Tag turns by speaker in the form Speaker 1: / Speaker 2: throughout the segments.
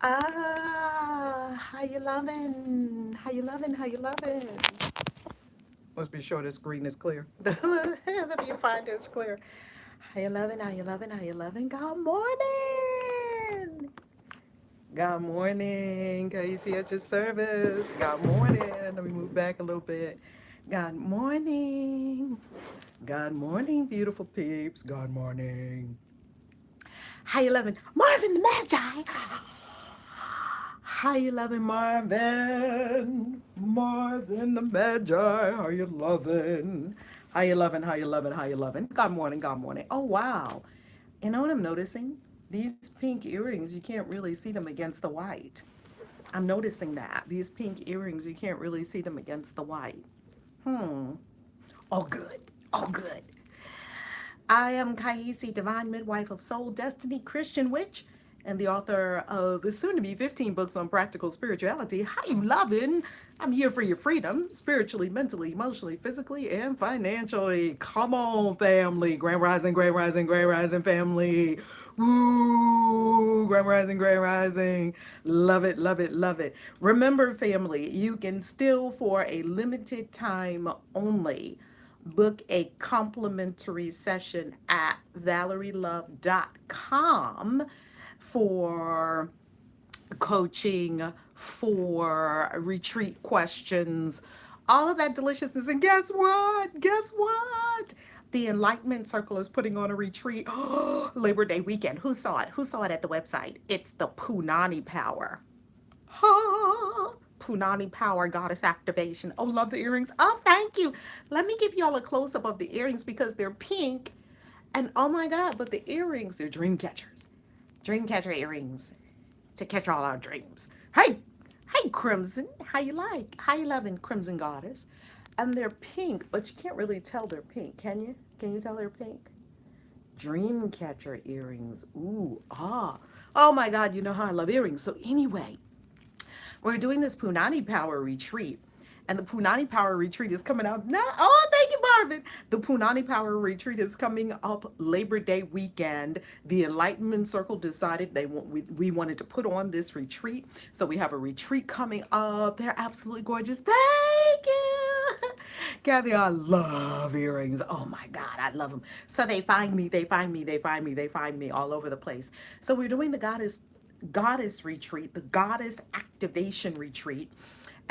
Speaker 1: How you loving? How you loving? How you loving? Must be sure the screen is clear. The viewfinder is clear. How you loving? How you loving? How you loving? Good morning. Good morning. Can you see at your service? Good morning. Let me move back a little bit. Good morning. Good morning, beautiful peeps. Good morning. How you loving? Marvin the Magi. How you loving, Marvin? Marvin the Magi. How you loving? How you loving? How you loving? How you loving? Good morning. Good morning. Oh wow. You know what I'm noticing? These pink earrings, you can't really see them against the white. I'm noticing that. These pink earrings, you can't really see them against the white. Hmm. Oh good. Oh good. I am Kaisi, Divine Midwife of Soul, Destiny, Christian Witch, and the author of the soon-to-be 15 books on practical spirituality. How you loving? I'm here for your freedom, spiritually, mentally, emotionally, physically, and financially. Come on, family. Grand Rising, Grand Rising, Grand Rising family. Woo! Grand Rising, Grand Rising. Love it, love it, love it. Remember, family, you can still, for a limited time only, book a complimentary session at valerielove.com for coaching, for retreat questions, all of that deliciousness. And guess what? Guess what? The Enlightenment Circle is putting on a retreat. Labor Day weekend. Who saw it? Who saw it at the website? It's the Punani Power. Ha! Punani Power Goddess Activation. Oh, love the earrings. Oh, thank you. Let me give y'all a close up of the earrings because they're pink. And oh my God, but the earrings, they're dream catchers. Dream catcher earrings to catch all our dreams. Hey, Crimson. How you like? How you loving, Crimson Goddess? And they're pink, but you can't really tell they're pink, can you? Can you tell they're pink? Dreamcatcher earrings. Ooh, ah. Oh my God, you know how I love earrings. So anyway, we're doing this Punani Power retreat. And the Punani Power retreat is coming up now. Oh, thank you, Marvin. The Punani Power retreat is coming up Labor Day weekend. The Enlightenment Circle decided we wanted to put on this retreat. So we have a retreat coming up. They're absolutely gorgeous. Thank you. Kathy, I love earrings. Oh my God, I love them. So they find me, they find me, they find me, they find me all over the place. So we're doing the goddess retreat, the goddess activation retreat.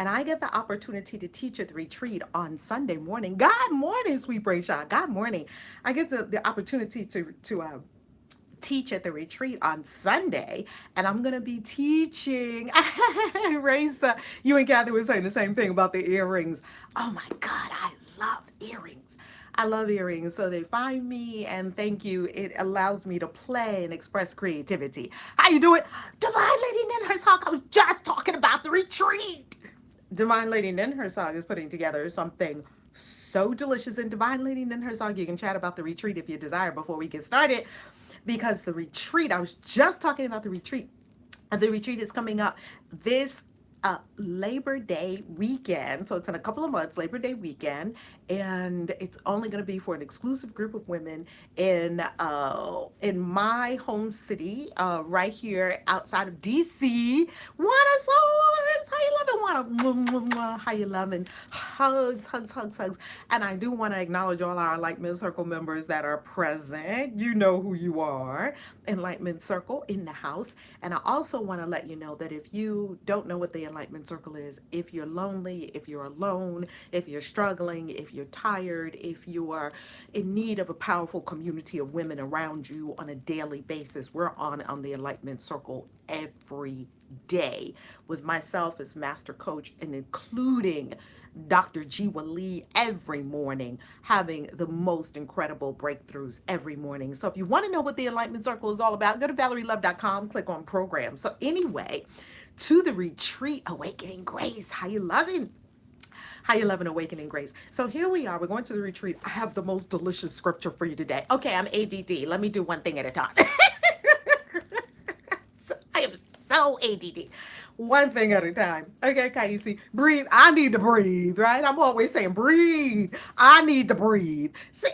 Speaker 1: And I get the opportunity to teach at the retreat on Sunday morning. God morning, sweet Brayshaw. God morning. I get the opportunity to teach at the retreat on Sunday, and I'm gonna be teaching. Raisa, you and Kathy were saying the same thing about the earrings. Oh my God, I love earrings. I love earrings. So they find me, and thank you. It allows me to play and express creativity. How you doing? Divine Lady Ninhersog, I was just talking about the retreat. Divine Lady Ninhersog is putting together something so delicious. And Divine Lady Ninhersog, you can chat about the retreat if you desire before we get started. Because the retreat, I was just talking about the retreat. The retreat is coming up this Labor Day weekend. So it's in a couple of months, Labor Day weekend. And it's only going to be for an exclusive group of women in my home city, right here outside of DC. Wanna souls? How you loving? Wanna? How you loving? Hugs, hugs, hugs, hugs. And I do want to acknowledge all our Enlightenment Circle members that are present. You know who you are. Enlightenment Circle in the house. And I also want to let you know that if you don't know what the Enlightenment Circle is, if you're lonely, if you're alone, if you're struggling, if you're tired, if you are in need of a powerful community of women around you on a daily basis, we're on the Enlightenment Circle every day with myself as master coach and including Dr. Jiwa Lee every morning, having the most incredible breakthroughs every morning. So if you want to know what the Enlightenment Circle is all about, go to valerielove.com, click on programs. So anyway, to the retreat, Awakening Grace. How you loving? How you loving Awakening Grace? So here we are. We're going to the retreat. I have the most delicious scripture for you today. Okay, I'm ADD. Let me do one thing at a time. I am so ADD. One thing at a time. Okay, Kaisi, breathe. I need to breathe, right? I'm always saying, breathe. I need to breathe. See?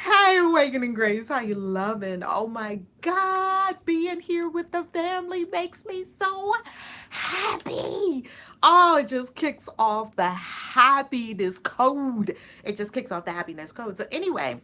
Speaker 1: Hey, Awakening Grace, how you loving? Oh my God, being here with the family makes me so happy. Oh, it just kicks off the happiness code. It just kicks off the happiness code. So anyway,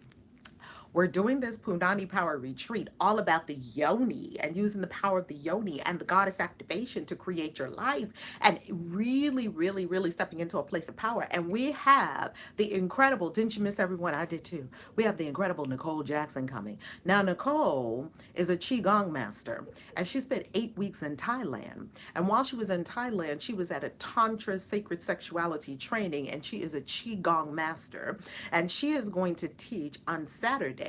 Speaker 1: we're doing this Punani Power Retreat all about the yoni and using the power of the yoni and the goddess activation to create your life and really, really, really stepping into a place of power. And we have the incredible, didn't you miss everyone? I did too. We have the incredible Nicole Jackson coming. Now, Nicole is a Qigong master and she spent 8 weeks in Thailand. And while she was in Thailand, she was at a Tantra sacred sexuality training and she is a Qigong master. And she is going to teach on Saturday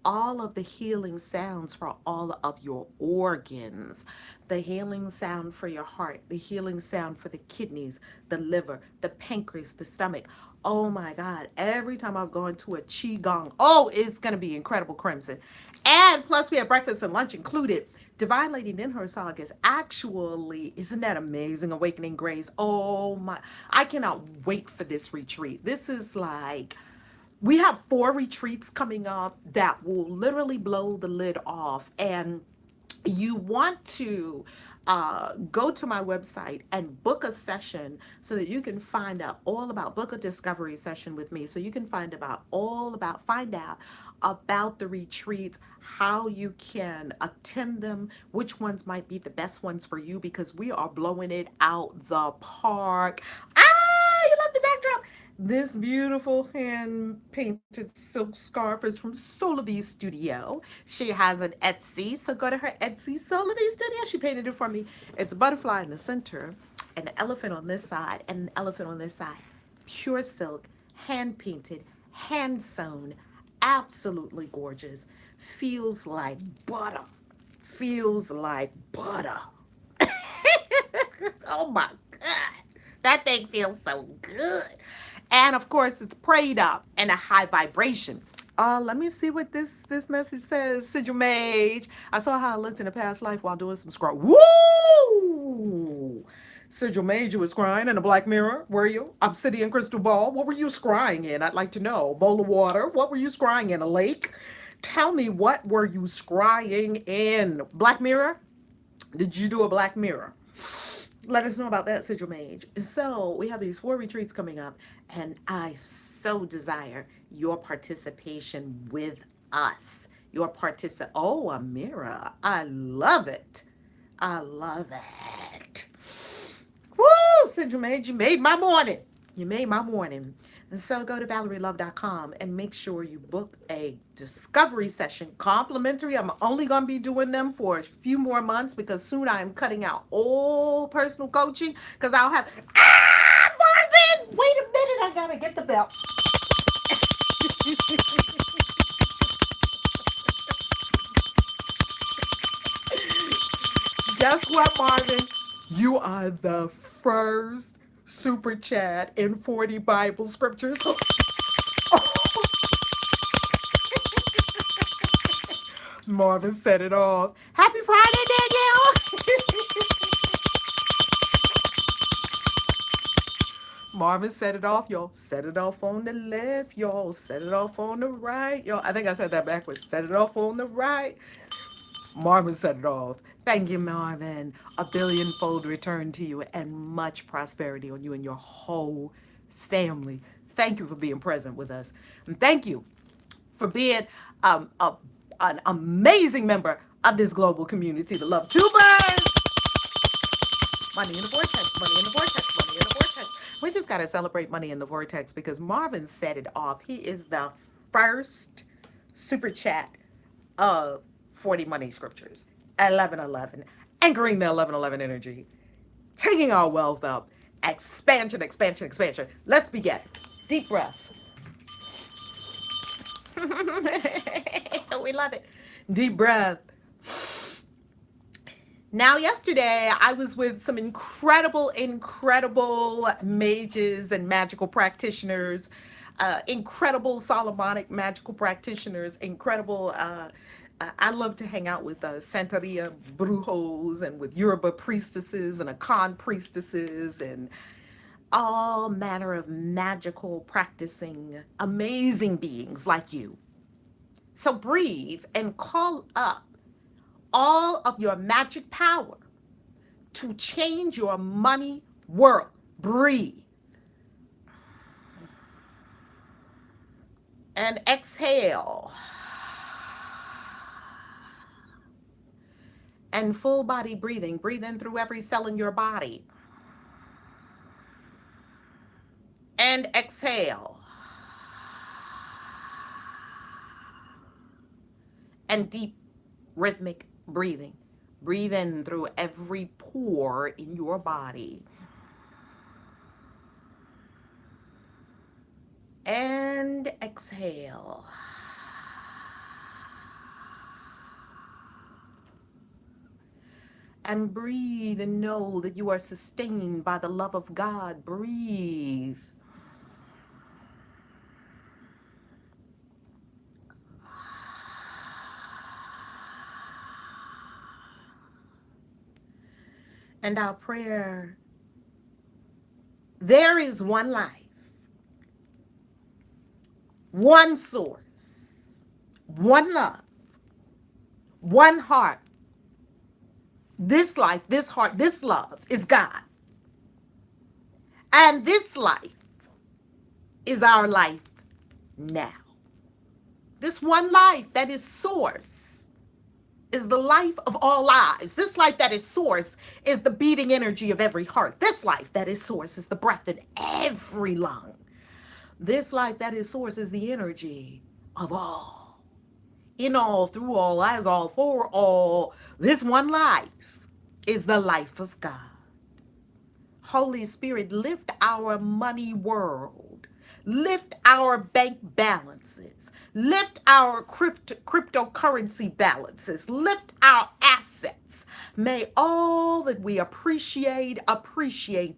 Speaker 1: all of the healing sounds for all of your organs. The healing sound for your heart, the healing sound for the kidneys, the liver, the pancreas, the stomach. Oh my God, every time I've gone to a Qigong, oh, it's going to be incredible, Crimson. And plus, we have breakfast and lunch included. Divine Lady Ninhursag is actually, isn't that amazing? Awakening Grace. Oh my, I cannot wait for this retreat. This is like, we have 4 retreats coming up that will literally blow the lid off. And you want to go to my website and book a session so that you can find out all about, book a discovery session with me so you can find find out about the retreats, how you can attend them, which ones might be the best ones for you, because we are blowing it out the park. You love the backdrop. This beautiful hand painted silk scarf is from Solavie Studio. She has an Etsy, so go to her Etsy, Solavie Studio. She painted it for me. It's a butterfly in the center, an elephant on this side, and an elephant on this side. Pure silk, hand painted, hand sewn, absolutely gorgeous. Feels like butter. Feels like butter. Oh my God. That thing feels so good. And of course, it's prayed up and a high vibration. Let me see what this message says. Sigil Mage. I saw how I looked in a past life while doing some scroll. Woo! Sigil Mage, you was scrying in a black mirror, were you? Obsidian crystal ball. What were you scrying in? I'd like to know. Bowl of water. What were you scrying in? A lake? Tell me, what were you scrying in? Black mirror? Did you do a black mirror? Let us know about that, Sigil Mage. So we have these 4 retreats coming up, and I so desire your participation with us. Oh, Amira, I love it. I love it. Woo, Sigil Mage, you made my morning. You made my morning. And so go to ValerieLove.com and make sure you book a discovery session, complimentary. I'm only going to be doing them for a few more months because soon I am cutting out all personal coaching because I'll have, Marvin, wait a minute, I got to get the bell. Guess what, Marvin? You are the first super chat in 40 Bible scriptures. Marvin set it off. Happy Friday, Danielle. Marvin set it off, y'all. Set it off on the left, y'all. Set it off on the right, y'all. I think I said that backwards. Set it off on the right. Marvin set it off. Thank you, Marvin. A billionfold return to you and much prosperity on you and your whole family. Thank you for being present with us. And thank you for being an amazing member of this global community, the LuvTubers. Money in the vortex, money in the vortex, money in the vortex. We just got to celebrate money in the vortex because Marvin set it off. He is the first super chat of 40 money scriptures, 1111, anchoring the 1111 energy, taking our wealth up, expansion, expansion, expansion. Let's begin. Deep breath. We love it. Deep breath. Now, yesterday, I was with some incredible mages and magical practitioners, incredible Solomonic magical practitioners, incredible. I love to hang out with Santeria brujos and with Yoruba priestesses and Akan priestesses and all manner of magical practicing amazing beings like you. So breathe and call up all of your magic power to change your money world. Breathe. And exhale. And full body breathing. Breathe in through every cell in your body. And exhale. And deep rhythmic breathing. Breathe in through every pore in your body. And exhale. And breathe and know that you are sustained by the love of God. Breathe. And our prayer, there is one life, one source, one love, one heart. This life, this heart, this love is God. And this life is our life now. This one life that is source is the life of all lives. This life that is source is the beating energy of every heart. This life that is source is the breath in every lung. This life that is source is the energy of all. In all, through all, as all, for all. This one life is the life of God. Holy Spirit, lift our money world. Lift our bank balances. Lift our cryptocurrency balances. Lift our assets. May all that we appreciate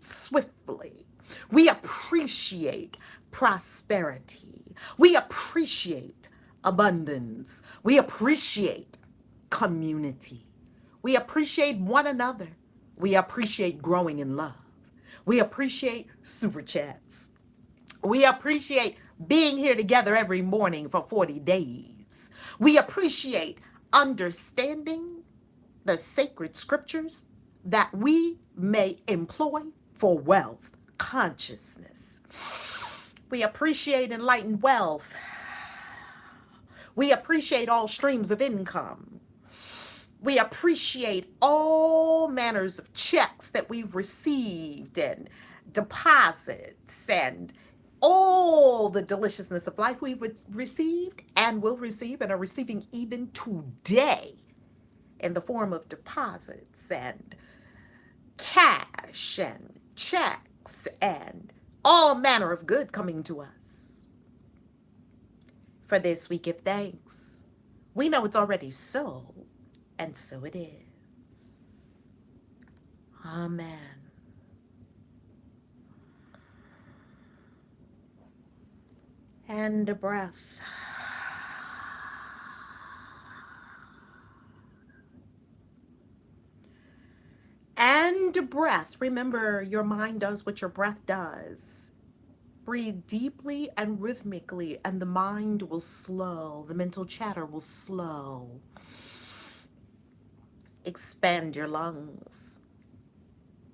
Speaker 1: swiftly. We appreciate prosperity. We appreciate abundance. We appreciate community. We appreciate one another. We appreciate growing in love. We appreciate super chats. We appreciate being here together every morning for 40 days. We appreciate understanding the sacred scriptures that we may employ for wealth consciousness. We appreciate enlightened wealth. We appreciate all streams of income. We appreciate all manners of checks that we've received and deposits and all the deliciousness of life we've received and will receive and are receiving even today in the form of deposits and cash and checks and all manner of good coming to us. For this we give thanks. We know it's already so. And so it is. Amen. And a breath. And a breath. Remember, your mind does what your breath does. Breathe deeply and rhythmically, and the mind will slow. The mental chatter will slow. Expand your lungs.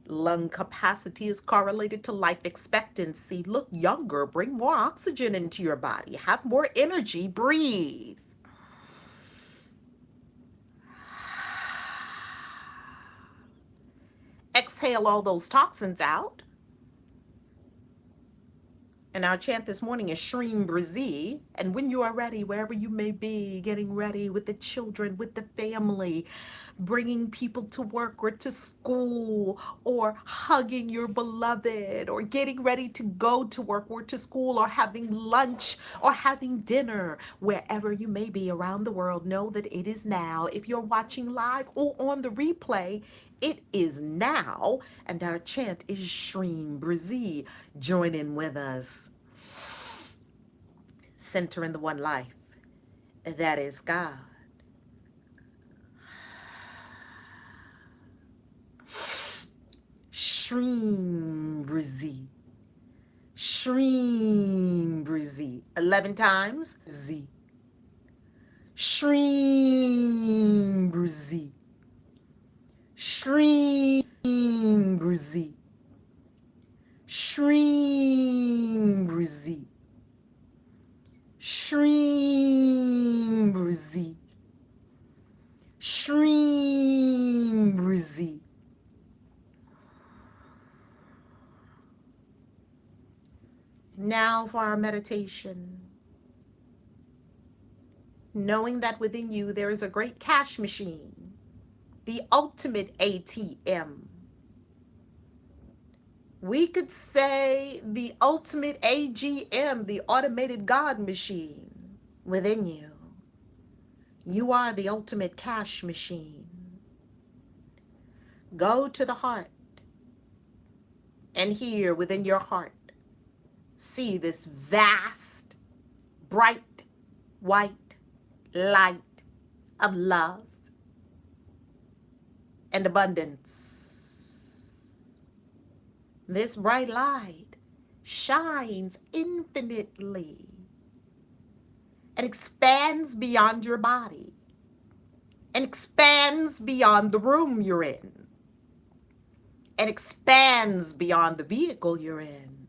Speaker 1: Lung capacity is correlated to life expectancy. Look younger. Bring more oxygen into your body. Have more energy. Breathe. Exhale all those toxins out. And our chant this morning is Shreem Brizzy. And when you are ready, wherever you may be, getting ready with the children, with the family, bringing people to work or to school, or hugging your beloved, or getting ready to go to work or to school, or having lunch or having dinner, wherever you may be around the world, know that it is now. If you're watching live or on the replay, it is now, and our chant is Shreem Brizzy. Join in with us. Center in the one life, that is God. Shreem Brizzy. Shreem Brizzy. 11 times. Z. Shrimbuzi. Shrimbuzi. Shrimbuzi. Shrimbuzi. Shrimbuzi. Now for our meditation. Knowing that within you there is a great cash machine, the ultimate ATM. We could say the ultimate AGM, the automated God machine within you. You are the ultimate cash machine. Go to the heart, and here within your heart, see this vast, bright, white light of love and abundance. This bright light shines infinitely and expands beyond your body and expands beyond the room you're in and expands beyond the vehicle you're in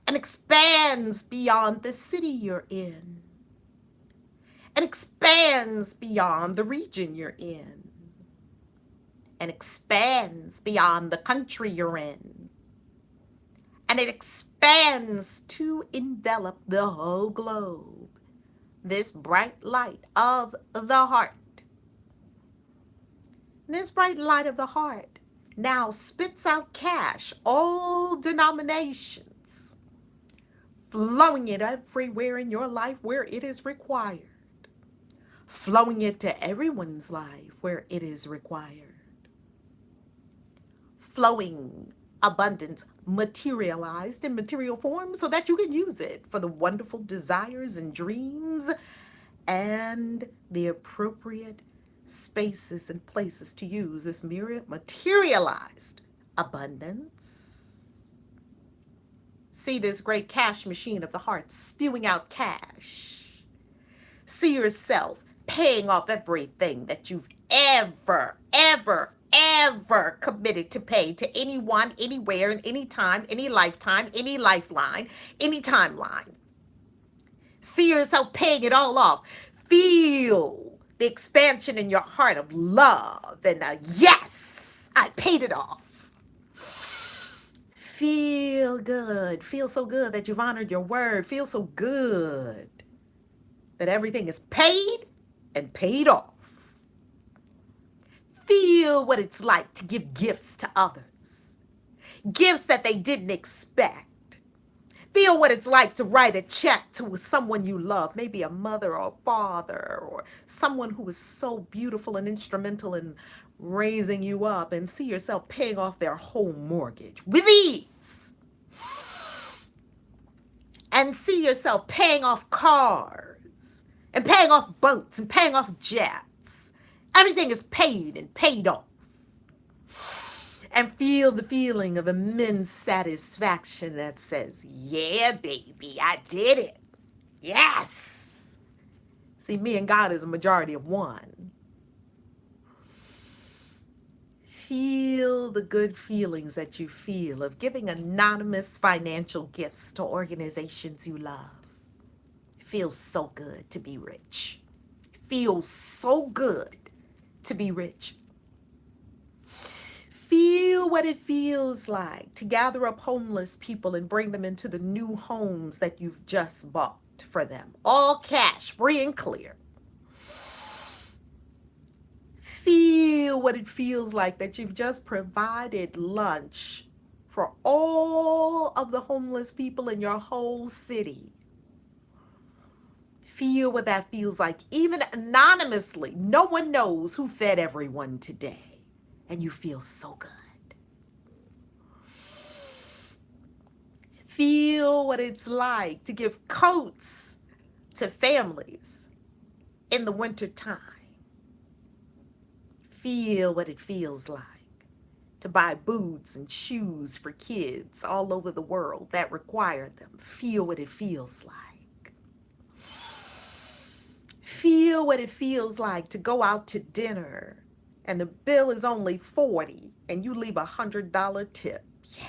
Speaker 1: and expands beyond the city you're in and expands beyond the region you're in and expands beyond the country you're in, and it expands to envelop the whole globe. This bright light of the heart. This bright light of the heart now spits out cash, all denominations, flowing it everywhere in your life where it is required, flowing it to everyone's life where it is required. Flowing abundance materialized in material form so that you can use it for the wonderful desires and dreams and the appropriate spaces and places to use this materialized abundance. See this great cash machine of the heart spewing out cash. See yourself paying off everything that you've ever committed to pay to anyone, anywhere, in any time, any lifetime, any lifeline, any timeline. See yourself paying it all off. Feel the expansion in your heart of love and yes, I paid it off. Feel good. Feel so good that you've honored your word. Feel so good that everything is paid and paid off. Feel what it's like to give gifts to others, gifts that they didn't expect. Feel what it's like to write a check to someone you love, maybe a mother or a father or someone who is so beautiful and instrumental in raising you up, and see yourself paying off their whole mortgage with ease. And see yourself paying off cars and paying off boats and paying off jets. Everything is paid and paid off. And feel the feeling of immense satisfaction that says, yeah, baby, I did it. Yes. See, me and God is a majority of one. Feel the good feelings that you feel of giving anonymous financial gifts to organizations you love. It feels so good to be rich. It feels so good to be rich. Feel what it feels like to gather up homeless people and bring them into the new homes that you've just bought for them. All cash, free and clear. Feel what it feels like that you've just provided lunch for all of the homeless people in your whole city. Feel what that feels like, even anonymously. No one knows who fed everyone today, and you feel so good. Feel what it's like to give coats to families in the wintertime. Feel what it feels like to buy boots and shoes for kids all over the world that require them. Feel what it feels like. Feel what it feels like to go out to dinner and the bill is only $40 and you leave $100 tip. Yeah.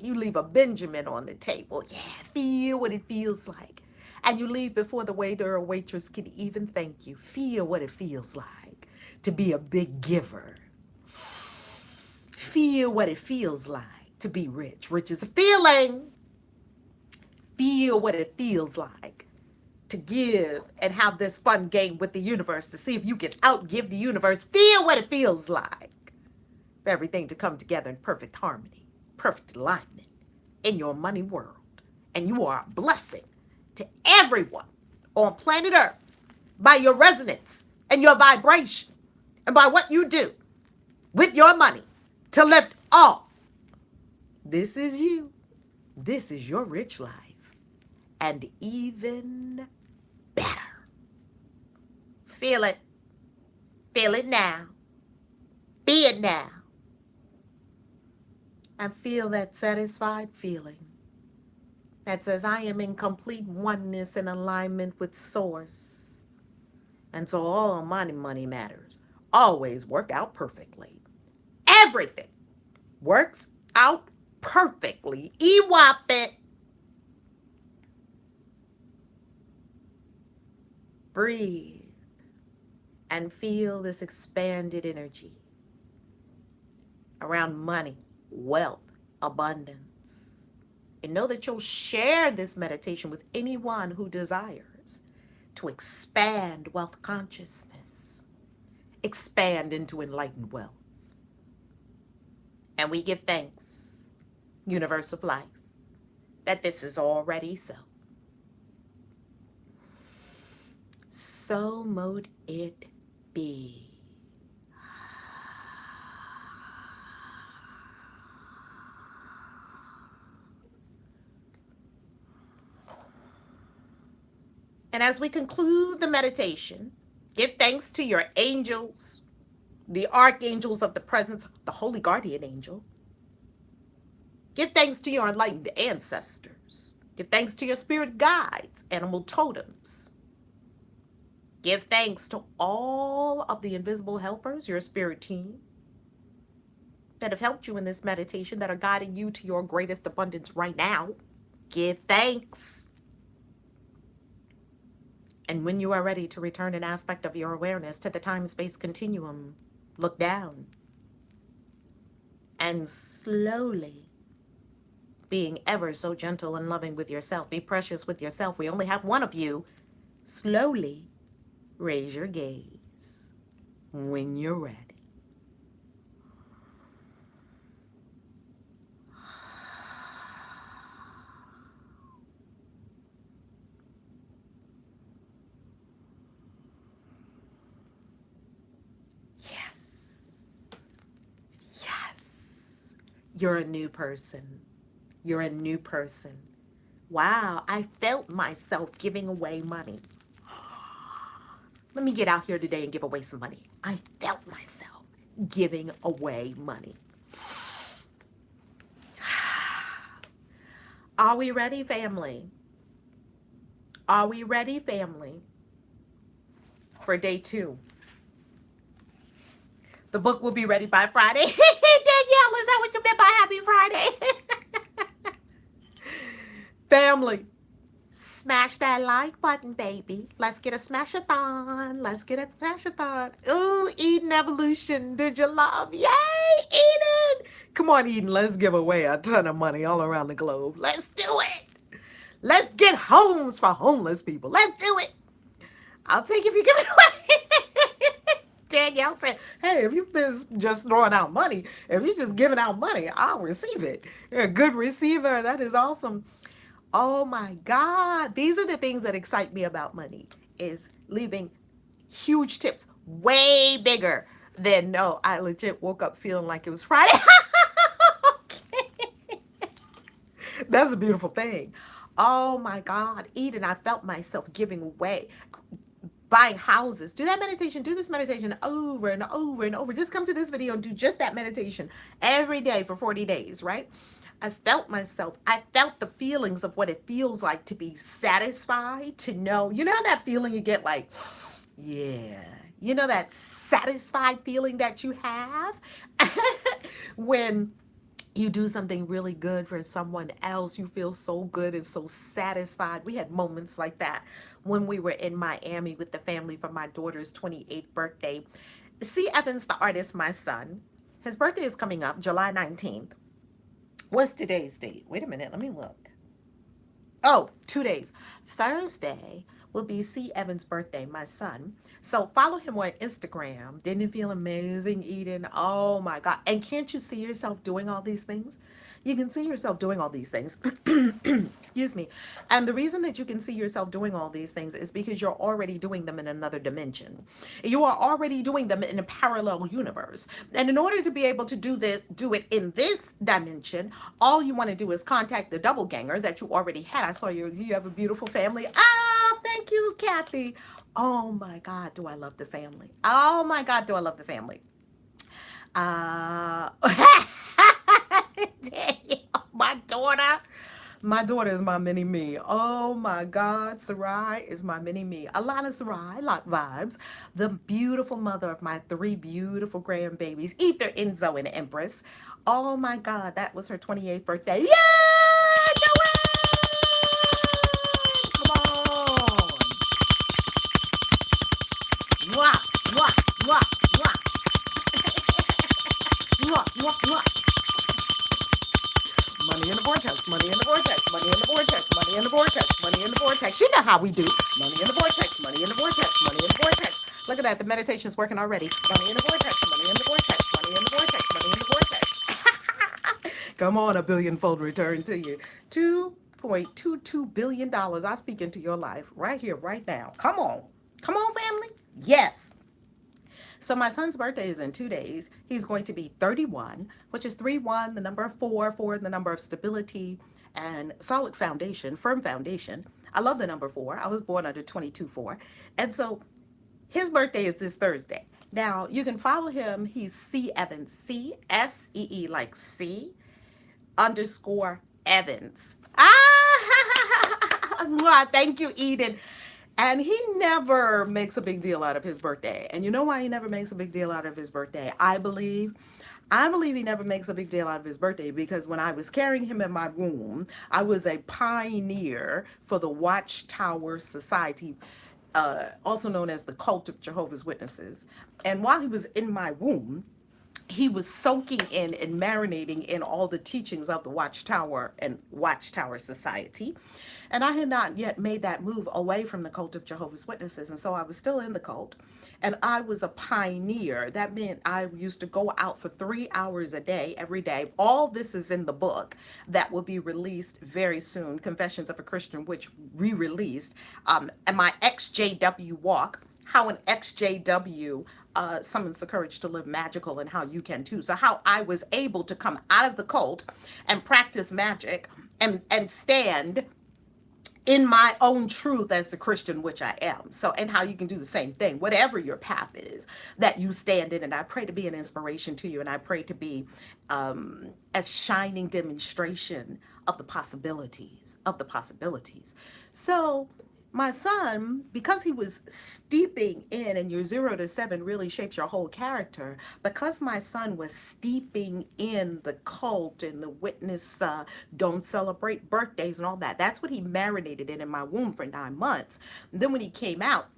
Speaker 1: You leave a Benjamin on the table. Yeah. Feel what it feels like. And you leave before the waiter or waitress can even thank you. Feel what it feels like to be a big giver. Feel what it feels like to be rich. Rich is a feeling. Feel what it feels like to give and have this fun game with the universe to see if you can outgive the universe. Feel what it feels like for everything to come together in perfect harmony, perfect alignment in your money world. And you are a blessing to everyone on planet Earth by your resonance and your vibration and by what you do with your money to lift all. This is you. This is your rich life. And even better. Feel it. Feel it now. Be it now. And feel that satisfied feeling that says, I am in complete oneness and alignment with Source. And so all money matters always work out perfectly. Everything works out perfectly. EWAP it. Breathe and feel this expanded energy around money, wealth, abundance. And know that you'll share this meditation with anyone who desires to expand wealth consciousness, expand into enlightened wealth. And we give thanks, universe of life, that this is already so. So mote it be. And as we conclude the meditation, give thanks to your angels, the archangels of the presence, the holy guardian angel. Give thanks to your enlightened ancestors. Give thanks to your spirit guides, animal totems. Give thanks to all of the invisible helpers, your spirit team, that have helped you in this meditation, that are guiding you to your greatest abundance right now. Give thanks. And when you are ready to return an aspect of your awareness to the time-space continuum, look down and slowly, being ever so gentle and loving with yourself, be precious with yourself. We only have one of you. Slowly raise your gaze when you're ready. Yes. Yes. You're a new person. You're a new person. Wow, I felt myself giving away money. Let me get out here today and give away some money. I felt myself giving away money. Are we ready, family? Are we ready, family, for day 2? The book will be ready by Friday. Danielle, is that what you meant by Happy Friday? Family, smash that like button, baby. Let's get a smash-a-thon. Let's get a smash-a-thon. Ooh, Eden Evolution. Did you love? Yay, Eden. Come on, Eden. Let's give away a ton of money all around the globe. Let's do it. Let's get homes for homeless people. Let's do it. I'll take it if you give it away. Danielle said, hey, if you've been just throwing out money, if you're just giving out money, I'll receive it. You're a good receiver. That is awesome. Oh my God. These are the things that excite me about money, is leaving huge tips, way bigger than, no, I legit woke up feeling like it was Friday. Okay. That's a beautiful thing. Oh my God. Eden, I felt myself giving away, buying houses. Do that meditation. Do this meditation over and over and over. Just come to this video and do just that meditation every day for 40 days, right? I felt myself. I felt the feelings of what it feels like to be satisfied, to know. You know that feeling you get like, Yeah. You know that satisfied feeling that you have when you do something really good for someone else. You feel so good and so satisfied. We had moments like that when we were in Miami with the family for my daughter's 28th birthday. C. Evans, the artist, my son, his birthday is coming up July 19th. What's today's date? Wait a minute, let me look. Oh, 2 days. Thursday will be C. Evans' birthday, my son. So follow him on Instagram. Didn't it feel amazing, Eden? Oh my God. And can't you see yourself doing all these things? You can see yourself doing all these things. Excuse me. And the reason that you can see yourself doing all these things is because you're already doing them in another dimension. You are already doing them in a parallel universe. And in order to be able to do it in this dimension, all you want to do is contact the double ganger that you already had. I saw you have a beautiful family. Ah, thank you, Kathy. Oh my God, do I love the family? Oh my God, do I love the family? Uh, my daughter. My daughter is my mini me. Oh my God, Sarai is my mini me. Alana Sarai, lot vibes. The beautiful mother of my three beautiful grandbabies, Ether, Enzo, and Empress. Oh my God, that was her 28th birthday. Yeah! Come on! Mwah, mwah, mwah, mwah. Mwah, mwah, mwah. Money in the vortex, money in the vortex, money in the vortex, money in the vortex, money in the vortex. You know how we do. Money in the vortex, money in the vortex, money in the vortex. Look at that. The meditation's working already. Money in the vortex, money in the vortex, money in the vortex, money in the vortex. Come on, a billionfold return to you. $2.22 billion. I speak into your life right here, right now. Come on. Come on, family. Yes. So my son's birthday is in 2 days. He's going to be 31, which is 3-1, the number of four, the number of stability and solid foundation, firm foundation. I love the number 4. I was born under 22-4. And so his birthday is this Thursday. Now, you can follow him. He's C. Evans, C-S-E-E, like C underscore Evans. Thank you, Eden. And he never makes a big deal out of his birthday. And you know why he never makes a big deal out of his birthday? I believe he never makes a big deal out of his birthday because when I was carrying him in my womb, I was a pioneer for the Watchtower Society, also known as the Cult of Jehovah's Witnesses. And while he was in my womb, he was soaking in and marinating in all the teachings of the Watchtower and Watchtower Society. And I had not yet made that move away from the cult of Jehovah's Witnesses. And so I was still in the cult. And I was a pioneer. That meant I used to go out for 3 hours a day, every day. All this is in the book that will be released very soon, Confessions of a Christian, which re-released. And my XJW walk, how an XJW summons the courage to live magical, and how you can too. So how I was able to come out of the cult and practice magic and stand in my own truth as the Christian which I am. So, and how you can do the same thing, whatever your path is that you stand in. And I pray to be an inspiration to you. And I pray to be a shining demonstration of the possibilities. So my son, because he was steeping in, and your 0 to 7 really shapes your whole character, because my son was steeping in the cult and the witness, don't celebrate birthdays and all that, that's what he marinated in my womb for 9 months. And then when he came out,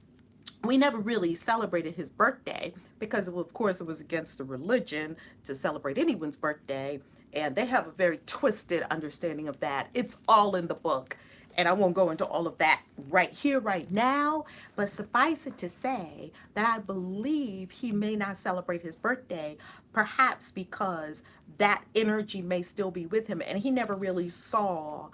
Speaker 1: we never really celebrated his birthday because, of course, it was against the religion to celebrate anyone's birthday. And they have a very twisted understanding of that. It's all in the book. And I won't go into all of that right here, right now. But suffice it to say that I believe he may not celebrate his birthday, perhaps because that energy may still be with him. And he never really saw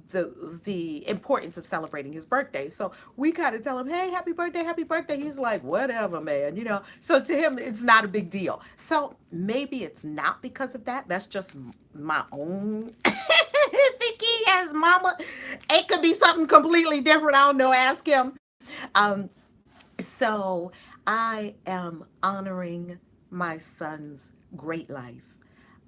Speaker 1: the importance of celebrating his birthday. So we kind of tell him, hey, happy birthday, happy birthday. He's like, whatever, man, you know. So to him, it's not a big deal. So maybe it's not because of that. That's just my own thinking as mama. It could be something completely different. I don't know. Ask him. So I am honoring my son's great life.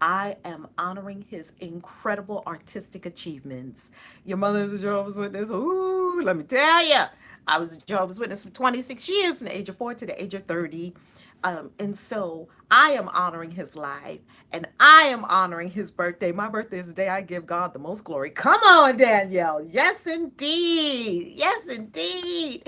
Speaker 1: I am honoring his incredible artistic achievements. Your mother is a Jehovah's Witness. Ooh, let me tell you. I was a Jehovah's Witness for 26 years, from the age of 4 to the age of 30. And so I am honoring his life, and I am honoring his birthday. My birthday is the day I give God the most glory. Come on, Danielle. Yes, indeed. Yes, indeed.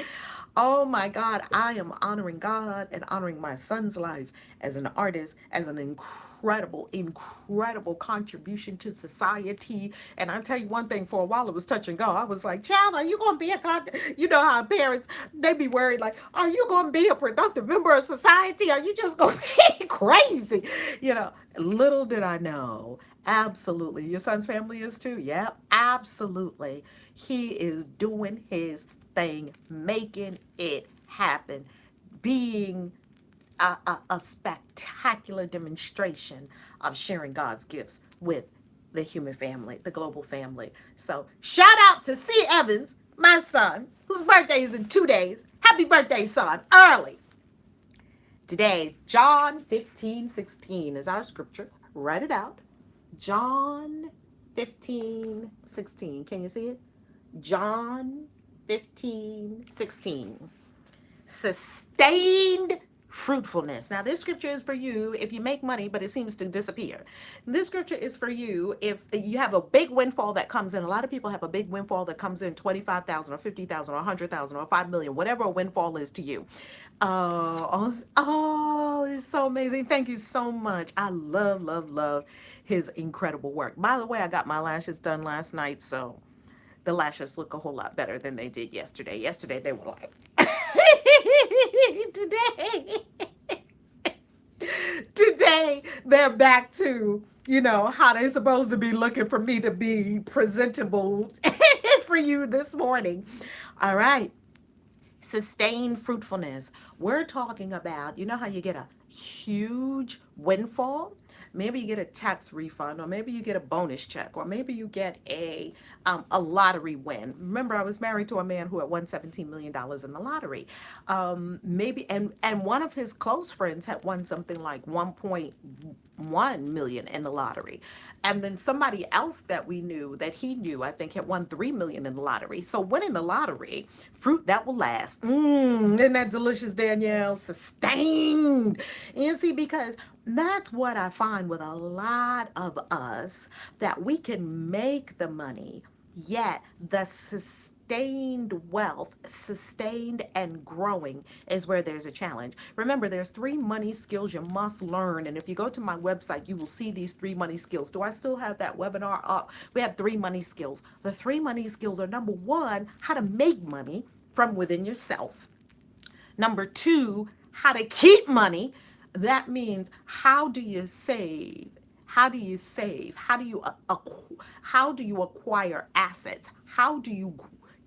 Speaker 1: Oh my God, I am honoring God and honoring my son's life as an artist, as an incredible, incredible contribution to society. And I'll tell you one thing, for a while it was touch and go. I was like, child, are you going to be you know how parents, they be worried, like, are you going to be a productive member of society? Are you just going to be crazy? You know, little did I know. Absolutely. Your son's family is too? Yeah, absolutely. He is doing his thing, making it happen, being a spectacular demonstration of sharing God's gifts with the human family, the global family. So shout out to C. Evans, my son, whose birthday is in 2 days. Happy birthday, son, early. Today, John 15:16 is our scripture. Write it out. John 15:16. Can you see it? John 15:16. Sustained fruitfulness. Now, this scripture is for you if you make money, but it seems to disappear. This scripture is for you if you have a big windfall that comes in. A lot of people have a big windfall that comes in, 25,000 or 50,000 or 100,000 or 5 million, whatever a windfall is to you. Oh, it's so amazing. Thank you so much. I love, love, love his incredible work. By the way, I got my lashes done last night, so the lashes look a whole lot better than they did yesterday. Yesterday, they were like, today, today, they're back to, you know, how they're supposed to be looking for me to be presentable for you this morning. All right. Sustained fruitfulness. We're talking about, you know how you get a huge windfall? Maybe you get a tax refund, or maybe you get a bonus check, or maybe you get a lottery win. Remember, I was married to a man who had won $17 million in the lottery. Maybe and one of his close friends had won something like 1.1 million in the lottery. And then somebody else that we knew, that he knew, I think had won 3 million in the lottery. So winning the lottery, fruit that will last. Isn't that delicious, Danielle? Sustained. You see, because that's what I find with a lot of us, that we can make the money, yet the sustained wealth, sustained and growing, is where there's a challenge. Remember, there's 3 money skills you must learn. And if you go to my website, you will see these 3 money skills. Do I still have that webinar up? We have 3 money skills. The 3 money skills are: number 1, how to make money from within yourself. Number 2, how to keep money. That means, how do you save? How do you save? How do you acquire assets? How do you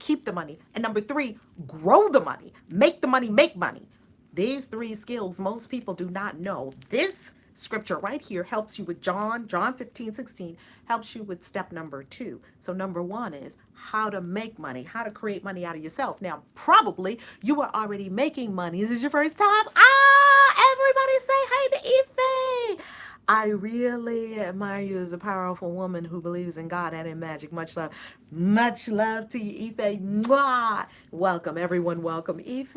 Speaker 1: keep the money? And number 3, grow the money. Make the money, make money. These 3 skills most people do not know. This scripture right here helps you with John 15:16, helps you with step number 2. So number 1 is how to make money, how to create money out of yourself. Now, probably you are already making money. This is your first time. Everybody say hi to Ife. I really admire you as a powerful woman who believes in God and in magic. Much love. Much love to you, Ife. Mwah. Welcome, everyone. Welcome, Ife.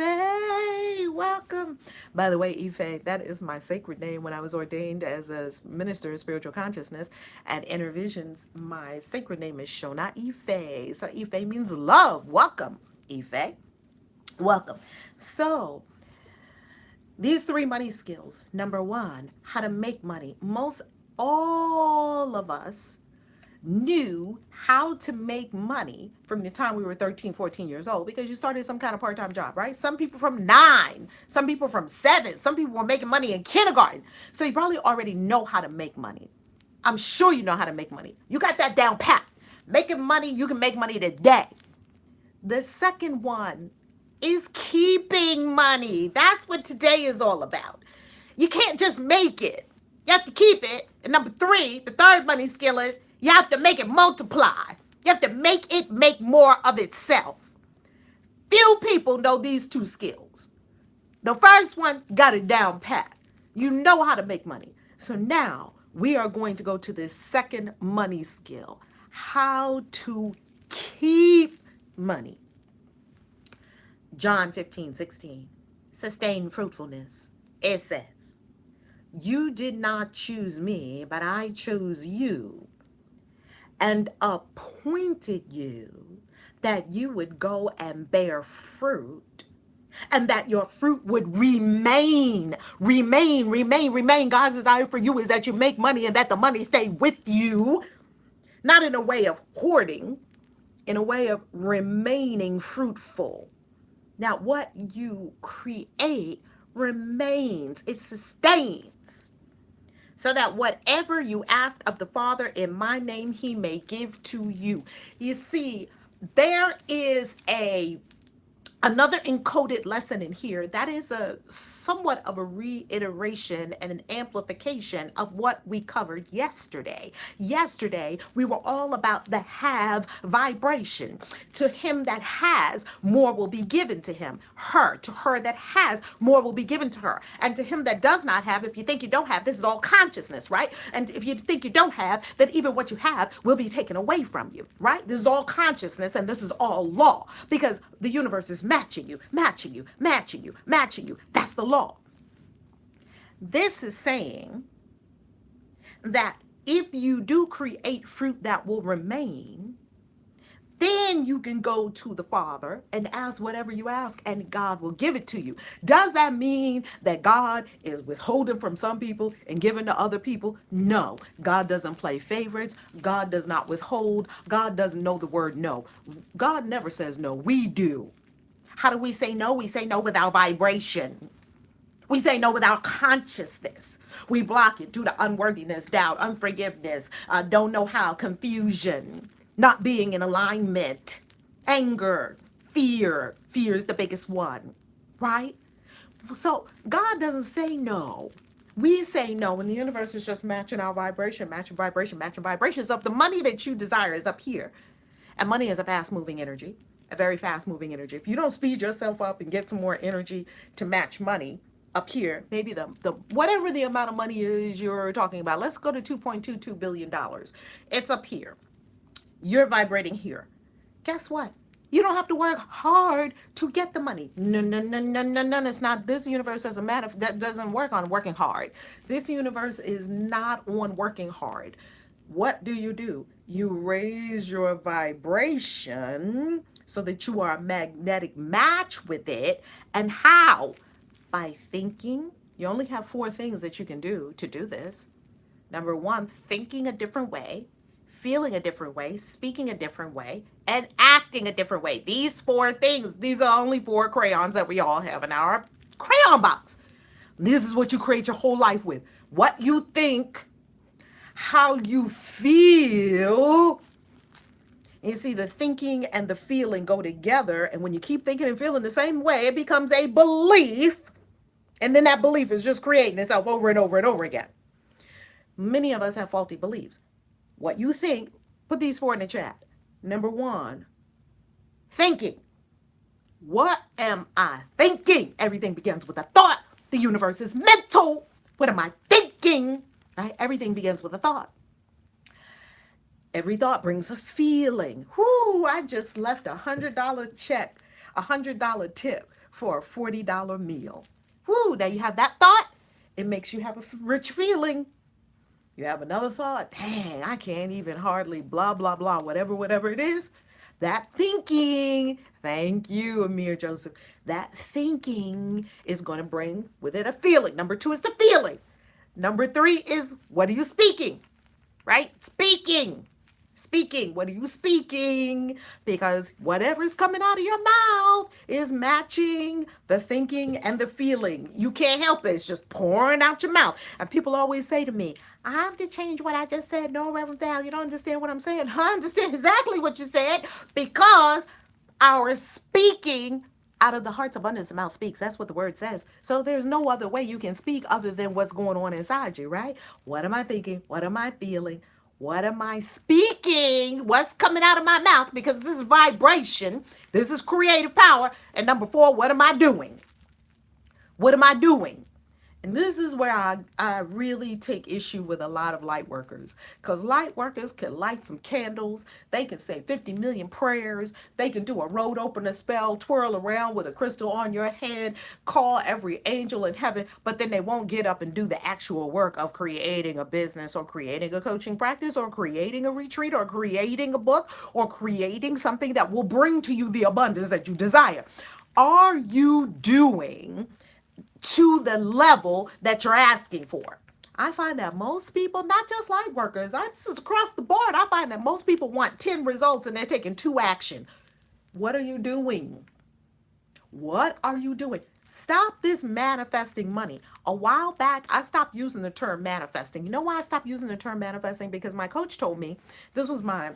Speaker 1: Welcome. By the way, Ife, that is my sacred name. When I was ordained as a minister of spiritual consciousness at Inner Visions, my sacred name is Shona Ife. So Ife means love. Welcome, Ife. Welcome. So, these 3 money skills. Number 1, how to make money. All of us knew how to make money from the time we were 13, 14 years old, because you started some kind of part-time job, right? Some people from 9, some people from 7, some people were making money in kindergarten. So you probably already know how to make money. I'm sure you know how to make money. You got that down pat. Making money, you can make money today. The second one is keeping money. That's what today is all about. You can't just make it. You have to keep it. And number 3, the third money skill is you have to make it multiply. You have to make it make more of itself. Few people know these 2 skills. The first one, got it down pat. You know how to make money. So now we are going to go to the second money skill, how to keep money. John 15:16. Sustain fruitfulness. It says, you did not choose me, but I chose you and appointed you that you would go and bear fruit and that your fruit would remain. God's desire for you is that you make money and that the money stay with you, not in a way of hoarding, in a way of remaining fruitful. Now, what you create remains, it sustains, so that whatever you ask of the Father in my name, he may give to you. You see, there is another encoded lesson in here that is a somewhat of a reiteration and an amplification of what we covered yesterday. Yesterday, we were all about the have vibration. To him that has, more will be given to him. To her that has, more will be given to her. And to him that does not have, if you think you don't have, this is all consciousness, right? And if you think you don't have, then even what you have will be taken away from you, right? This is all consciousness and this is all law, because the universe is matching you. That's the law. This is saying that if you do create fruit that will remain, then you can go to the Father and ask whatever you ask, and God will give it to you. Does that mean that God is withholding from some people and giving to other people? No. God doesn't play favorites. God does not withhold. God doesn't know the word no. God never says no. We do. How do we say no? We say no with our vibration. We say no with our consciousness. We block it due to unworthiness, doubt, unforgiveness, don't know how, confusion, not being in alignment, anger, fear. Fear is the biggest one, right? So God doesn't say no. We say no, and the universe is just matching our vibration, matching vibration. So if the money that you desire is up here, and money is a fast-moving energy, a very fast-moving energy. If you don't speed yourself up and get some more energy to match money up here, maybe the whatever the amount of money is you're talking about, let's go to $2.22 billion. It's up here. You're vibrating here. Guess what? You don't have to work hard to get the money. No. It's not. This universe doesn't matter. That doesn't work on working hard. This universe is not on working hard. What do? You raise your vibration so that you are a magnetic match with it. And how? By thinking. You only have 4 things that you can do to do this. Number 1, thinking a different way, feeling a different way, speaking a different way, and acting a different way. These 4 things, these are only 4 crayons that we all have in our crayon box. This is what you create your whole life with. What you think, how you feel. You see, the thinking and the feeling go together, and when you keep thinking and feeling the same way, it becomes a belief, and then that belief is just creating itself over and over and over again. Many of us have faulty beliefs. What you think, put these 4 in the chat. Number 1, thinking. What am I thinking? Everything begins with a thought. The universe is mental. What am I thinking? Right? Everything begins with a thought. Every thought brings a feeling. Whoo, I just left $100 check, $100 tip for a $40 meal. Whoo, now you have that thought. It makes you have a rich feeling. You have another thought. Dang, I can't even hardly blah, blah, blah, whatever it is. That thinking, thank you, Amir Joseph. That thinking is going to bring with it a feeling. Number 2 is the feeling. Number 3 is, what are you speaking? Right? Speaking. What are you speaking? Because whatever's coming out of your mouth is matching the thinking and the feeling. You can't help it. It's just pouring out your mouth. And people always say to me, I have to change what I just said. No, Reverend Val, you don't understand what I'm saying. I understand exactly what you said, because our speaking out of the heart's abundance, the mouth speaks. That's what the word says. So there's no other way you can speak other than what's going on inside you, right? What am I thinking? What am I feeling? What am I speaking? What's coming out of my mouth? Because this is vibration. This is creative power. And number 4, what am I doing? What am I doing? And this is where I really take issue with a lot of light workers. Because light workers can light some candles. They can say 50 million prayers. They can do a road opener spell, twirl around with a crystal on your head, call every angel in heaven. But then they won't get up and do the actual work of creating a business or creating a coaching practice or creating a retreat or creating a book or creating something that will bring to you the abundance that you desire. Are you doing to the level that you're asking for? I find that most people, not just light workers, this is across the board. I find that most people want 10 results and they're taking 2 action. What are you doing? What are you doing? Stop this manifesting money. A while back, I stopped using the term manifesting. You know why I stopped using the term manifesting? Because my coach told me, this was my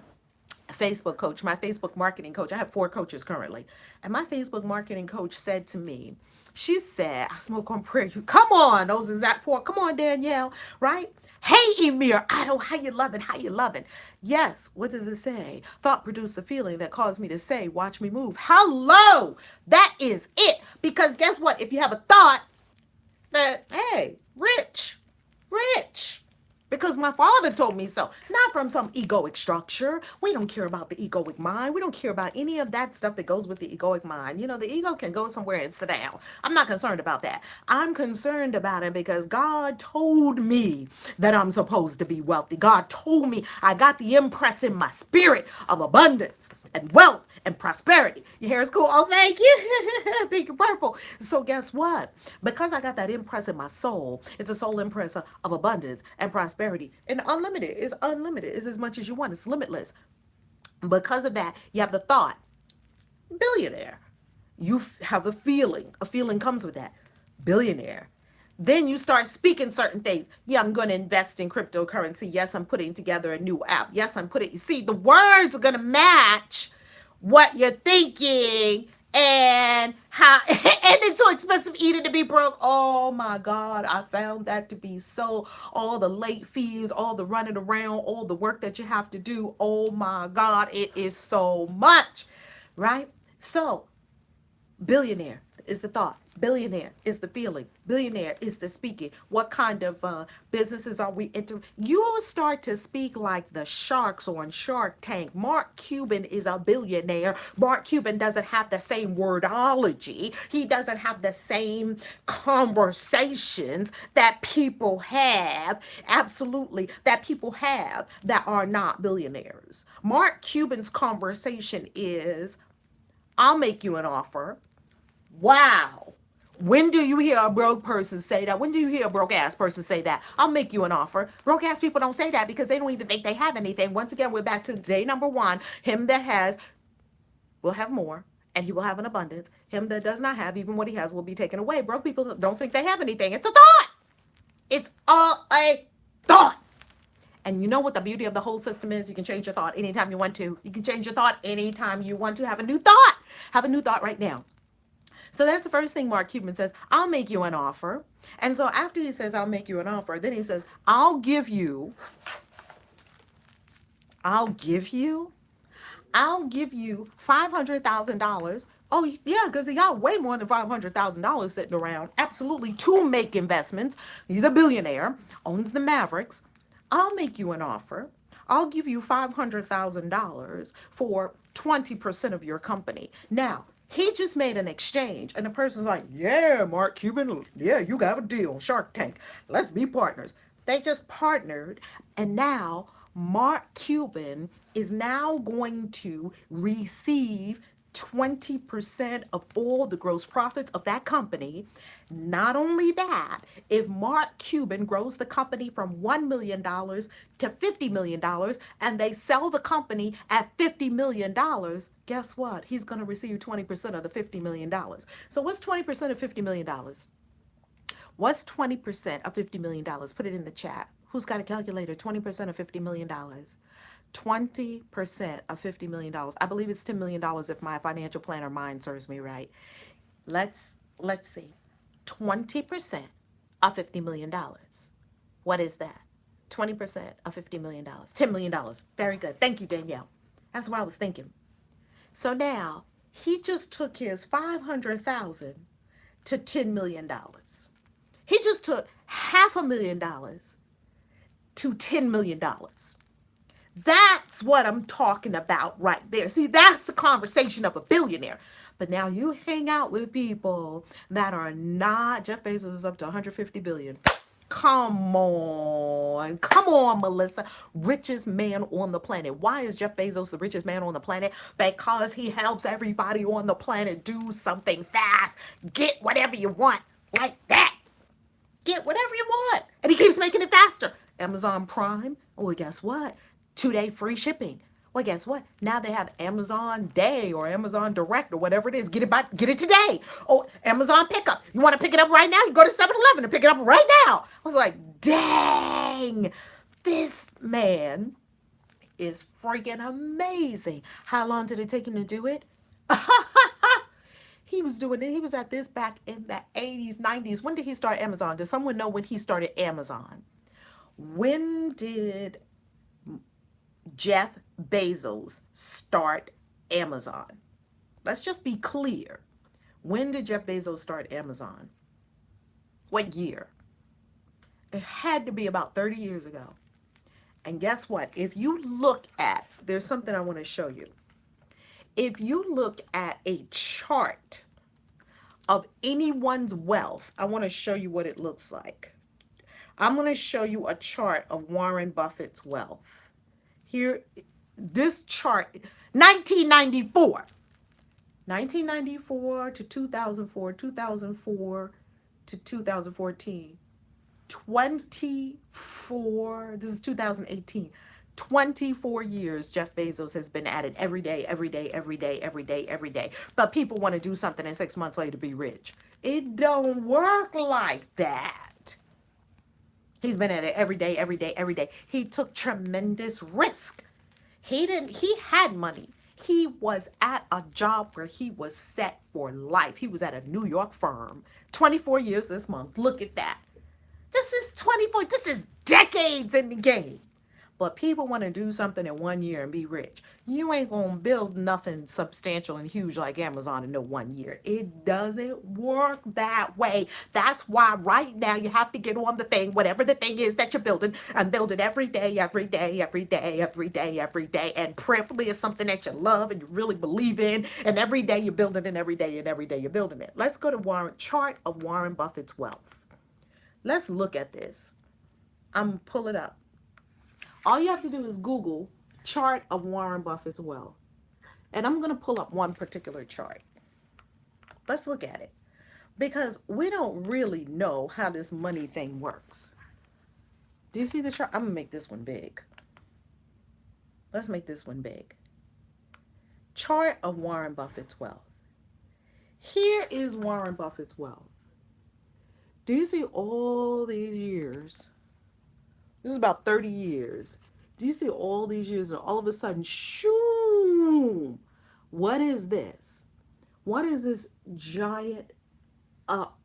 Speaker 1: Facebook coach, my Facebook marketing coach. I have 4 coaches currently. And my Facebook marketing coach said to me, she said, I smoke on prayer. You come on, those exact 4. Come on, Danielle, right? Hey, Emir, I don't, how you loving, how you loving? Yes, what does it say? Thought produced the feeling that caused me to say, watch me move. Hello, that is it. Because guess what? If you have a thought that, hey, rich, because my father told me so, not from some egoic structure. We don't care about the egoic mind. We don't care about any of that stuff that goes with the egoic mind. You know, the ego can go somewhere and sit down. I'm not concerned about that. I'm concerned about it because God told me that I'm supposed to be wealthy. God told me I got the impress in my spirit of abundance and wealth and prosperity. Your hair is cool. Oh, thank you. Pink and purple. So guess what? Because I got that impress in my soul, it's a soul impress of abundance and prosperity. And unlimited is unlimited. It's as much as you want. It's limitless. Because of that, you have the thought, billionaire. You have a feeling. A feeling comes with that. Billionaire. Then you start speaking certain things. Yeah, I'm going to invest in cryptocurrency. Yes, I'm putting together a new app. Yes, I'm putting, you see, the words are going to match what you're thinking and how, and it's too expensive eating to be broke. Oh my God, I found that to be so, all the late fees, all the running around, all the work that you have to do. Oh my God, it is so much, right? So, billionaire is the thought. Billionaire is the feeling. Billionaire is the speaking. What kind of businesses are we into? You will start to speak like the sharks on Shark Tank. Mark Cuban is a billionaire. Mark Cuban doesn't have the same wordology. He doesn't have the same conversations that people have. Absolutely, that people have that are not billionaires. Mark Cuban's conversation is, I'll make you an offer. Wow. When do you hear a broke person say that? When do you hear a broke ass person say that? I'll make you an offer. Broke ass people don't say that because they don't even think they have anything. Once again, we're back to day number 1. Him that has will have more and he will have an abundance. Him that does not have, even what he has will be taken away. Broke people don't think they have anything. It's a thought. It's all a thought. And you know what the beauty of the whole system is? You can change your thought anytime you want to. You can change your thought anytime you want to. Have a new thought. Have a new thought right now. So that's the first thing Mark Cuban says, I'll make you an offer. And so after he says, I'll make you an offer, then he says, I'll give you $500,000. Oh, yeah, because he got way more than $500,000 sitting around. Absolutely, to make investments. He's a billionaire, owns the Mavericks. I'll make you an offer. I'll give you $500,000 for 20% of your company. Now, he just made an exchange, and the person's like, yeah, Mark Cuban, yeah, you got a deal, Shark Tank. Let's be partners. They just partnered, and now Mark Cuban is now going to receive 20% of all the gross profits of that company. Not only that, if Mark Cuban grows the company from $1 million to $50 million and they sell the company at $50 million, guess what? He's going to receive 20% of the $50 million. So what's 20% of $50 million? What's 20% of $50 million? Put it in the chat. Who's got a calculator? 20% of $50 million. 20% of $50 million. I believe it's $10 million if my financial planner mind serves me right. Let's see. 20% of $50 million. What is that? 20% of $50 million. $10 million. Very good. Thank you, Danielle. That's what I was thinking. So now he just took his $500,000 to $10 million. He just took $500,000 to $10 million. That's what I'm talking about right there. See, that's the conversation of a billionaire. But now you hang out with people that are not. Jeff Bezos is up to 150 billion. Come on. Come on, Melissa. Richest man on the planet. Why is Jeff Bezos the richest man on the planet? Because he helps everybody on the planet do something fast. Get whatever you want. Like that. Get whatever you want. And he keeps making it faster. Amazon Prime. Well, guess what? 2-day free shipping. Well, guess what? Now they have Amazon Day or Amazon Direct or whatever it is. Get it today. Oh, Amazon Pickup. You want to pick it up right now? You go to 7-Eleven and pick it up right now. I was like, dang, this man is freaking amazing. How long did it take him to do it? He was doing it. He was at this back in the 80s, 90s. When did he start Amazon? Does someone know when he started Amazon? When did Jeff Bezos start Amazon? Let's just be clear. When did Jeff Bezos start Amazon? What year? It had to be about 30 years ago. And guess what? If you look at, there's something I want to show you. If you look at a chart of anyone's wealth, I want to show you what it looks like. I'm going to show you a chart of Warren Buffett's wealth. Here, this chart, 1994 to 2004, 2004 to 2014, 24, this is 2018, 24 years Jeff Bezos has been at it every day, every day, every day, every day, every day. But people want to do something and 6 months later be rich. It don't work like that. He's been at it every day, every day, every day. He took tremendous risk. He had money. He was at a job where he was set for life. He was at a New York firm. 24 years this month. Look at that. This is 24. This is decades in the game. But people want to do something in 1 year and be rich. You ain't going to build nothing substantial and huge like Amazon in no 1 year. It doesn't work that way. That's why right now you have to get on the thing, whatever the thing is that you're building, and build it every day, every day, every day, every day, every day. And preferably it's something that you love and you really believe in. And every day you're building it, every day and every day you're building it. Let's go to chart of Warren Buffett's wealth. Let's look at this. I'm going to pull it up. All you have to do is Google chart of Warren Buffett's wealth. And I'm going to pull up one particular chart. Let's look at it. Because we don't really know how this money thing works. Do you see the chart? I'm going to make this one big. Let's make this one big. Chart of Warren Buffett's wealth. Here is Warren Buffett's wealth. Do you see all these years? This is about 30 years. Do you see all these years and all of a sudden, shoo! What is this? What is this giant up?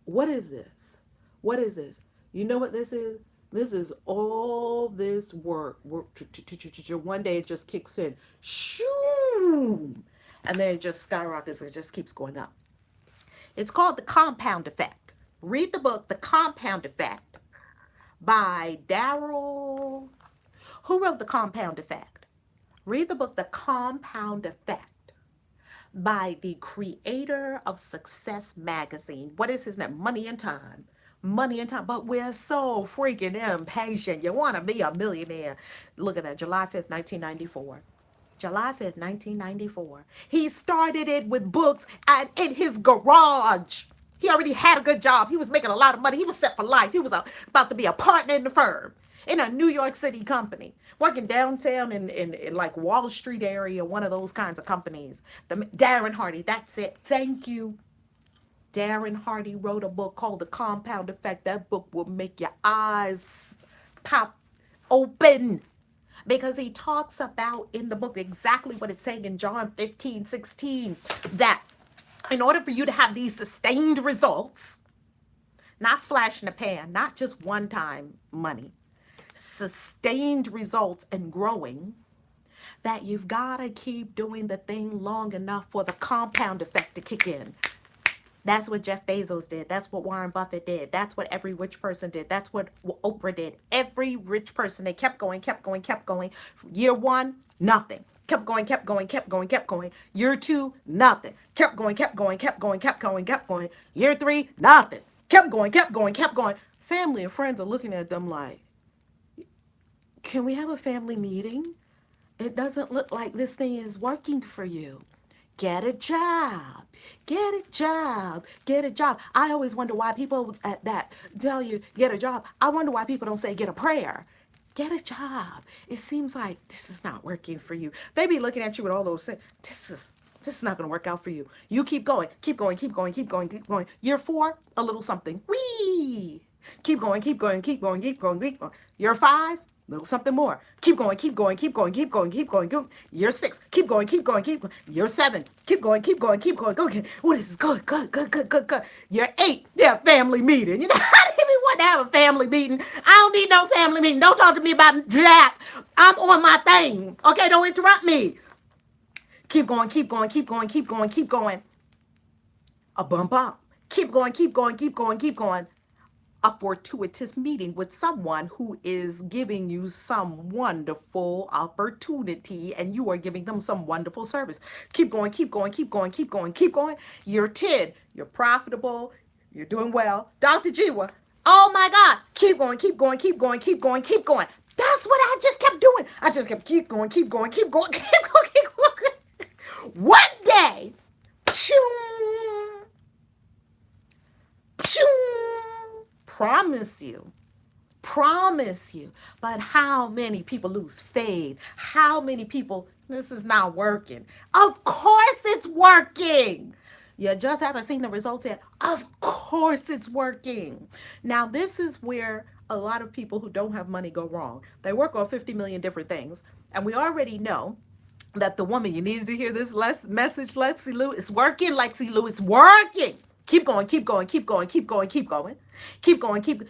Speaker 1: What is this? What is this? You know what this is? This is all this work. One day it just kicks in. Shoo! And then it just skyrockets. It just keeps going up. It's called the compound effect. Read the book, The Compound Effect, by Darryl. Who wrote The Compound Effect? Read the book, The Compound Effect, by the creator of Success Magazine. What is his name? Money and Time. Money and Time. But we're so freaking impatient. You want to be a millionaire. Look at that. July 5th, 1994. July 5th, 1994. He started it with books and in his garage. He already had a good job. He was making a lot of money. He was set for life. He was about to be a partner in the firm in a New York City company, working downtown in like Wall Street area, one of those kinds of companies. Darren Hardy, that's it. Thank you. Darren Hardy wrote a book called The Compound Effect. That book will make your eyes pop open, because he talks about in the book exactly what it's saying in John 15:16, that in order for you to have these sustained results, not flash in the pan, not just one-time money, sustained results and growing, that you've got to keep doing the thing long enough for the compound effect to kick in. That's what Jeff Bezos did. That's what Warren Buffett did. That's what every rich person did. That's what Oprah did. Every rich person, they kept going, kept going, kept going. Year one, nothing. Kept going, kept going, kept going, kept going. Year two, nothing. Kept going, kept going, kept going, kept going, kept going. Year three, nothing. Kept going, kept going, kept going. Family and friends are looking at them like, can we have a family meeting? It doesn't look like this thing is working for you. Get a job. Get a job. Get a job. I always wonder why people at that tell you get a job. I wonder why people don't say get a prayer. Get a job. It seems like this is not working for you. They be looking at you with all those things. This is not going to work out for you. You keep going, keep going, keep going, keep going, keep going. Year four, a little something. Whee! Keep going, keep going, keep going, keep going, keep going. Year five, little something more. Keep going, keep going, keep going, keep going, keep going. Go. Year six, keep going, keep going, keep going. Year seven, keep going, keep going, keep going. Go again. Oh, this is good, good, good, good, good, good. Year eight, yeah, family meeting. You know, how do we want to have a family meeting? I don't need no family meeting. Don't talk to me about that. I'm on my thing. Okay, don't interrupt me. Keep going, keep going, keep going, keep going, keep going. A bump up. Keep going, keep going, keep going, keep going. A fortuitous meeting with someone who is giving you some wonderful opportunity and you are giving them some wonderful service. Keep going, keep going, keep going, keep going, keep going. You're 10. You're profitable. You're doing well. Dr. Jiwa, oh my God. Keep going, keep going, keep going, keep going, keep going. That's what I just kept doing. I just kept keep going, keep going, keep going, keep going, keep going. One day, promise you. But how many people lose faith? How many people, this is not working? Of course it's working. You just haven't seen the results yet. Of course it's working. Now, this is where a lot of people who don't have money go wrong. They work on 50 million different things. And we already know that the woman, you need to hear this message, Lexi Lou, it's working, Lexi Lou, it's working. Keep going, keep going, keep going, keep going, keep going, keep going, keep.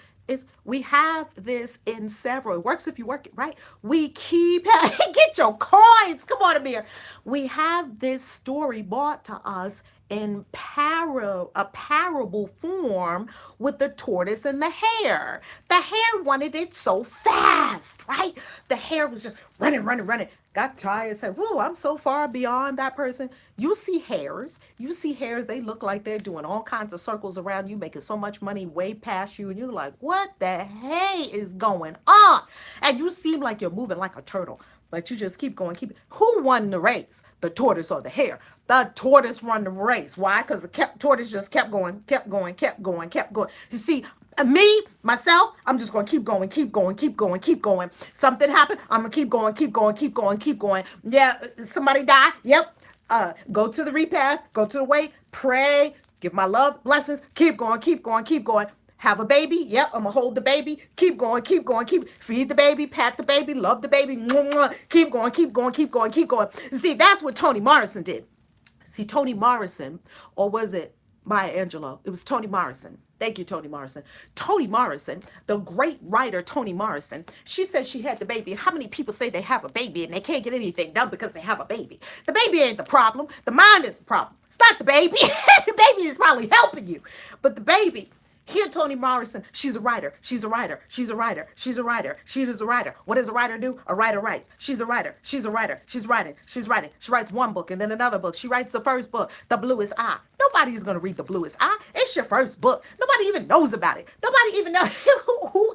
Speaker 1: We have this in several. It works if you work it, right? We keep get your coins. Come on, Amir. We have this story brought to us in a parable form with the tortoise and the hare. The hare wanted it so fast, right? The hare was just running, running, running. Got tired, said, whoa, I'm so far beyond that person. You see hares, they look like they're doing all kinds of circles around you, making so much money way past you. And you're like, what the hey is going on? And you seem like you're moving like a turtle. But you just keep going, Who won the race? The tortoise or the hare? The tortoise won the race. Why? Because the tortoise just kept going, kept going, kept going, kept going. You see, me, myself, I'm just going to keep going, keep going, keep going, keep going. Something happened, I'm going to keep going, keep going, keep going, keep going. Yeah, somebody died. Yep. Go to the repast, go to the wake, pray, give my love, blessings, keep going, keep going, keep going. Have a baby. Yep, I'm going to hold the baby. Keep going, keep going, feed the baby, pat the baby, love the baby. Keep going, keep going, keep going, keep going. See, that's what Toni Morrison did. See, Toni Morrison, or was it Maya Angelou? It was Toni Morrison. Thank you, Toni Morrison. Toni Morrison, the great writer Toni Morrison, she said she had the baby. How many people say they have a baby and they can't get anything done because they have a baby? The baby ain't the problem. The mind is the problem. It's not the baby. The baby is probably helping you. But the baby, here, Toni Morrison, she's a writer. She's a writer. She's a writer. She's a writer. She is a writer. What does a writer do? A writer writes. She's a writer. She's a writer. She's writing. She's writing. She writes one book and then another book. She writes the first book, The Bluest Eye. Nobody is going to read The Bluest Eye. It's your first book. Nobody even knows about it. Nobody even knows. Who?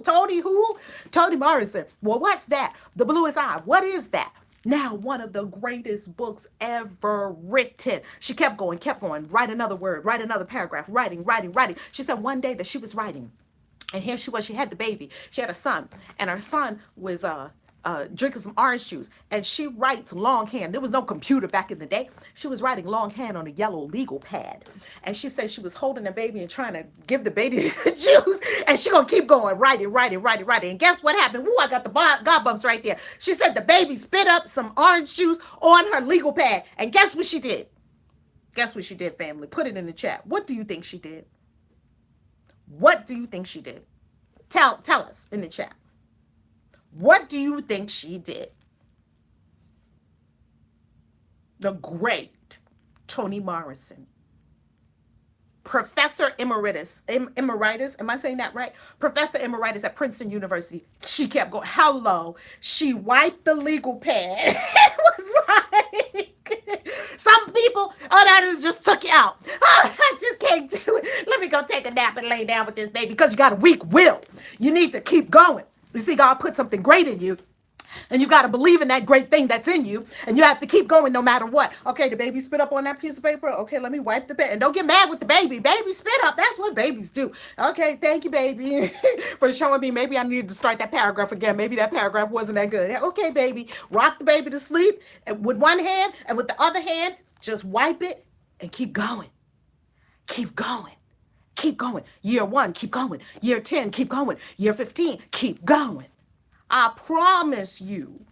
Speaker 1: Toni Morrison. Well, what's that? The Bluest Eye. What is that? Now, one of the greatest books ever written. She kept going, write another word, write another paragraph, writing. She said one day that she was writing, and here she was, she had the baby. She had a son, and her son was drinking some orange juice, and she writes longhand. There was no computer back in the day. She was writing longhand on a yellow legal pad, and she said she was holding the baby and trying to give the baby the juice, and she gonna keep going, writing. And guess what happened? Ooh, I got the God bumps right there. She said the baby spit up some orange juice on her legal pad, and guess what she did? Guess what she did, family? Put it in the chat. What do you think she did? What do you think she did? Tell us in the chat. What do you think she did? The great Toni Morrison Professor Emeritus, am I saying that right? Professor Emeritus at Princeton University. She kept going, hello. She wiped the legal pad. It was like, some people, oh, that is just took you out. Oh, I just can't do it. Let me go take a nap and lay down with this baby because you got a weak will. You need to keep going. You see, God put something great in you. And you got to believe in that great thing that's in you. And you have to keep going no matter what. Okay, the baby spit up on that piece of paper. Okay, let me wipe the bed. And don't get mad with the baby. Baby spit up. That's what babies do. Okay, thank you, baby, for showing me. Maybe I needed to start that paragraph again. Maybe that paragraph wasn't that good. Okay, baby. Rock the baby to sleep with one hand. And with the other hand, just wipe it and keep going. Keep going. Keep going. Year 1, keep going. Year 10, keep going. Year 15, keep going. I promise you,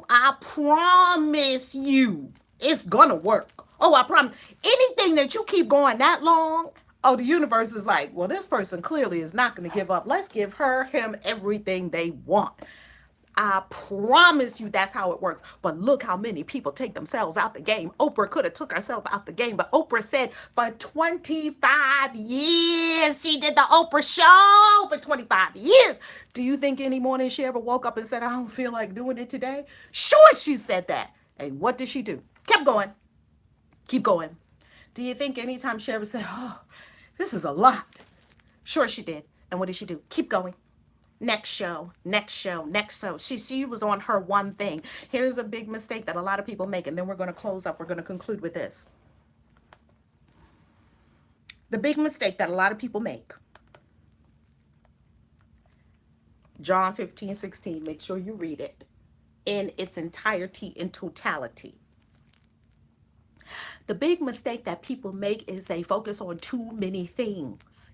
Speaker 1: I promise you, it's gonna work. Oh, I promise. Anything that you keep going that long, oh, the universe is like, well, this person clearly is not gonna give up. Let's give him everything they want. I promise you that's how it works. But look how many people take themselves out the game. Oprah could have took herself out the game, but Oprah said for 25 years, she did the Oprah show for 25 years. Do you think any morning she ever woke up and said, I don't feel like doing it today? Sure, she said that. And what did she do? Kept going. Keep going. Do you think anytime she ever said, oh, this is a lot? Sure, she did. And what did she do? Keep going. Next show, next show, next show. She was on her one thing. Here's a big mistake that a lot of people make, and then we're going to close up. We're going to conclude with this. The big mistake that a lot of people make. John 15:16. Make sure you read it in its entirety, in totality. The big mistake that people make is they focus on too many things.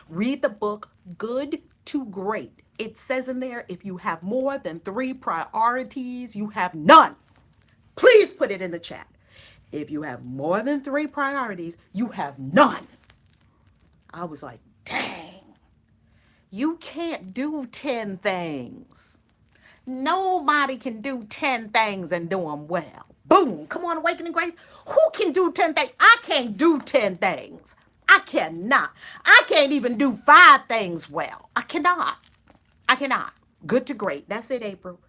Speaker 1: Read the book Good to Great. It says in there, if you have more than 3 priorities, you have none. Please put it in the chat. If you have more than 3 priorities, you have none. I was like, dang, you can't do 10 things. Nobody can do 10 things and do them well. Boom. Come on, Awakening Grace. Who can do 10 things? I can't do 10 things. I cannot. I can't even do 5 things well. I cannot. Good to great. That's it, April.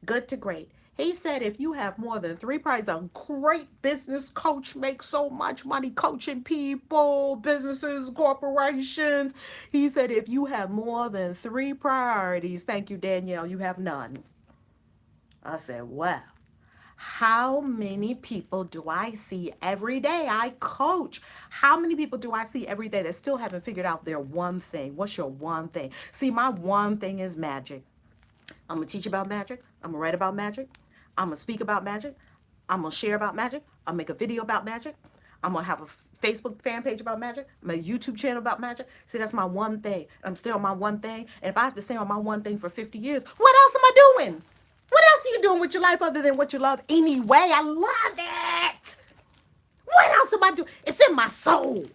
Speaker 1: Good to great. He said if you have more than 3 priorities, a great business coach makes so much money coaching people, businesses, corporations. He said if you have more than 3 priorities, thank you, Danielle, you have none. I said, wow. How many people do I see every day? I coach. How many people do I see every day that still haven't figured out their one thing? What's your one thing? See, my one thing is magic. I'm going to teach about magic. I'm going to write about magic. I'm going to speak about magic. I'm going to share about magic. I'll make a video about magic. I'm going to have a Facebook fan page about magic. I'm a YouTube channel about magic. See, that's my one thing. I'm still on my one thing. And if I have to stay on my one thing for 50 years, what else am I doing? What else are you doing with your life other than what you love anyway? I love it. What else am I doing? It's in my soul.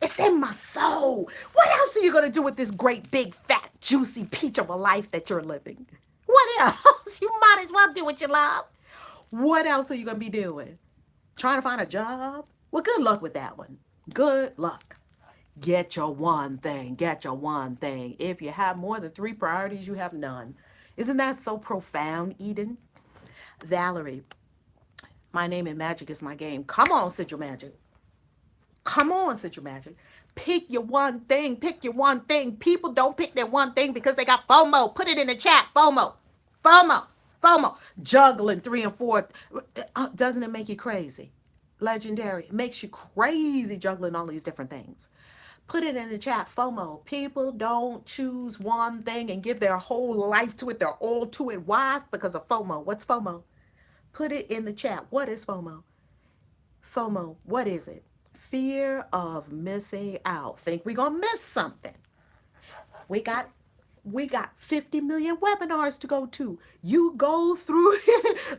Speaker 1: It's in my soul. What else are you going to do with this great, big, fat, juicy peach of a life that you're living? What else? You might as well do what you love. What else are you going to be doing? Trying to find a job? Well, good luck with that one. Good luck. Get your one thing. Get your one thing. If you have more than 3 priorities, you have none. Isn't that so profound, Eden? Valerie, my name in magic is my game. Come on, Sigil Magic. Come on, Sigil Magic. Pick your one thing. Pick your one thing. People don't pick their one thing because they got FOMO. Put it in the chat. FOMO. FOMO. FOMO. Juggling 3 and 4. Doesn't it make you crazy? Legendary. It makes you crazy juggling all these different things. Put it in the chat, FOMO. People don't choose one thing and give their whole life to it. They're all to it. Why? Because of FOMO. What's FOMO? Put it in the chat. What is FOMO? FOMO, what is it? Fear of missing out. Think we're going to miss something. We got 50 million webinars to go to. You go through.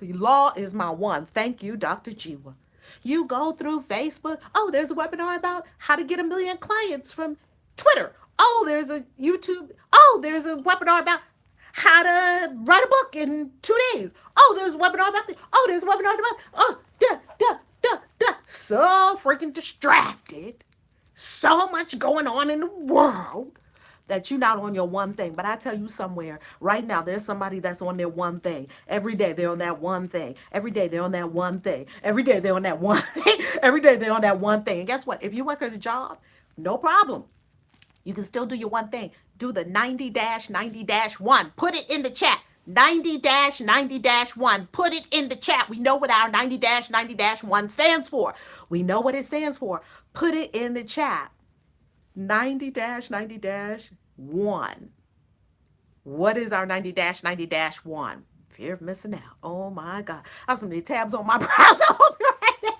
Speaker 1: Law is my one. Thank you, Dr. Jiwa. You go through Facebook. Oh, there's a webinar about how to get 1 million clients from Twitter. Oh, there's a YouTube. Oh, there's a webinar about how to write a book in 2 days. Oh, there's a webinar about this. Oh, there's a webinar about, oh, so freaking distracted. So much going on in the world that you're not on your one thing. But I tell you, somewhere right now, there's somebody that's on their one thing. Every day they're on that one thing. Every day they're on that one thing. Every day they're on that one thing. Every day they're on that one thing. And guess what? If you work at a job, no problem. You can still do your one thing. Do the 90-90-1. Put it in the chat. 90-90-1. Put it in the chat. We know what our 90-90-1 stands for. We know what it stands for. Put it in the chat. 90-90-1. What is our 90-90-1? Fear of missing out. Oh my God. I have so many tabs on my browser right now.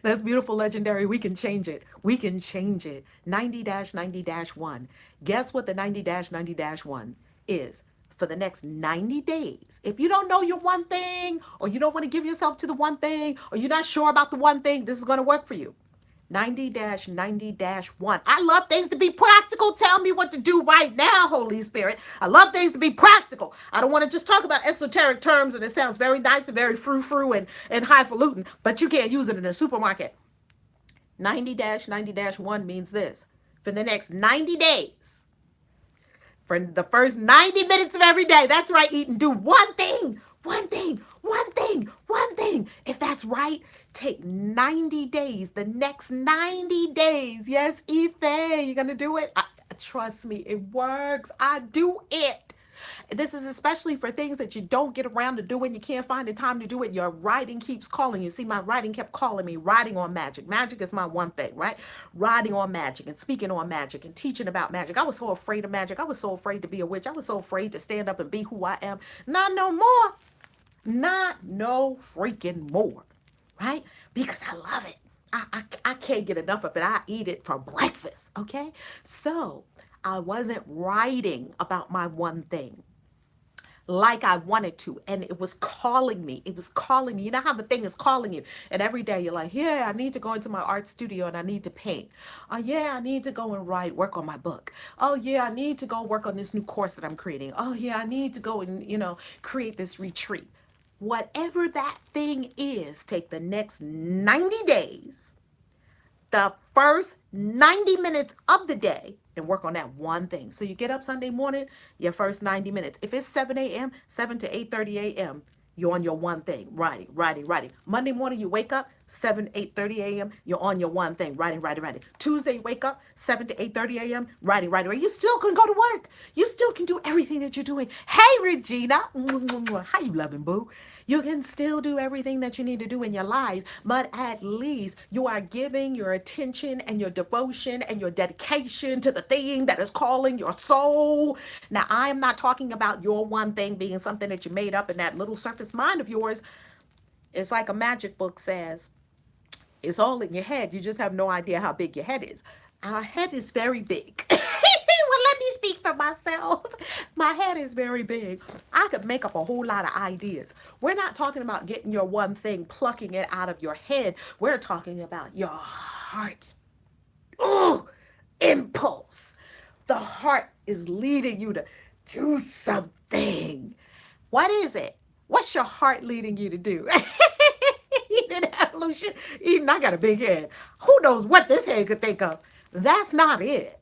Speaker 1: That's beautiful, legendary. We can change it. We can change it. 90-90-1. Guess what the 90-90-1 is? For the next 90 days. If you don't know your one thing, or you don't want to give yourself to the one thing, or you're not sure about the one thing, this is going to work for you. 90-90-1. I love things to be practical. Tell me what to do right now, Holy Spirit. I love things to be practical. I don't want to just talk about esoteric terms and it sounds very nice and very frou-frou and highfalutin, but you can't use it in a supermarket. 90-90-1 means this. For the next 90 days, for the first 90 minutes of every day, that's right, Eden, do one thing. One thing, one thing, one thing. If that's right, take 90 days, the next 90 days. Yes, Ife, you're going to do it? Trust me, it works. I do it. This is especially for things that you don't get around to doing. You can't find the time to do it. Your writing keeps calling you. See, my writing kept calling me. Writing on magic. Magic is my one thing, right? Writing on magic and speaking on magic and teaching about magic. I was so afraid of magic. I was so afraid to be a witch. I was so afraid to stand up and be who I am. Not no more. Not no freaking more, right? Because I love it. I can't get enough of it. I eat it for breakfast, okay? So I wasn't writing about my one thing like I wanted to, and it was calling me. It was calling me. You know how the thing is calling you, and every day you're like, yeah, I need to go into my art studio and I need to paint. Oh yeah, I need to go and work on my book. Oh yeah, I need to go work on this new course that I'm creating. Oh yeah, I need to go and, create this retreat. Whatever that thing is, take the next 90 days, the first 90 minutes of the day, and work on that one thing. So you get up Sunday morning, your first 90 minutes. If it's 7 a.m., 7 to 8:30 a.m., you're on your one thing, writing. Monday morning, you wake up, 7, 8:30 a.m., you're on your one thing, writing. Tuesday, you wake up, 7 to 8:30 a.m., writing. You still can go to work. You still can do everything that you're doing. Hey, Regina. How you loving, boo? You can still do everything that you need to do in your life, but at least you are giving your attention and your devotion and your dedication to the thing that is calling your soul. Now, I am not talking about your one thing being something that you made up in that little surface mind of yours. It's like a magic book says, it's all in your head. You just have no idea how big your head is. Our head is very big. Well, let me speak for myself. My head is very big. I could make up a whole lot of ideas. We're not talking about getting your one thing, plucking it out of your head. We're talking about your heart. Impulse. The heart is leading you to do something. What is it? What's your heart leading you to do? Eden evolution. Eden, I got a big head. Who knows what this head could think of? That's not it.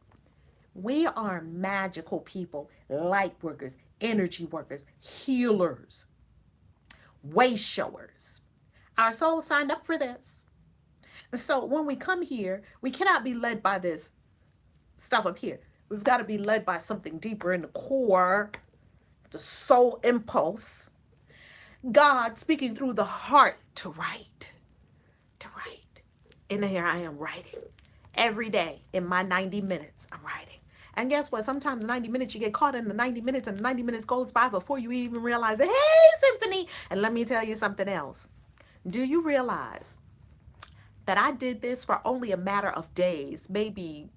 Speaker 1: We are magical people, light workers, energy workers, healers, way showers. Our soul signed up for this. So when we come here, we cannot be led by this stuff up here. We've got to be led by something deeper in the core, the soul impulse. God speaking through the heart to write. And here I am writing. Every day in my 90 minutes, I'm writing. And guess what? Sometimes 90 minutes, you get caught in the 90 minutes and the 90 minutes goes by before you even realize it. Hey, Symphony. And let me tell you something else. Do you realize that I did this for only a matter of days, maybe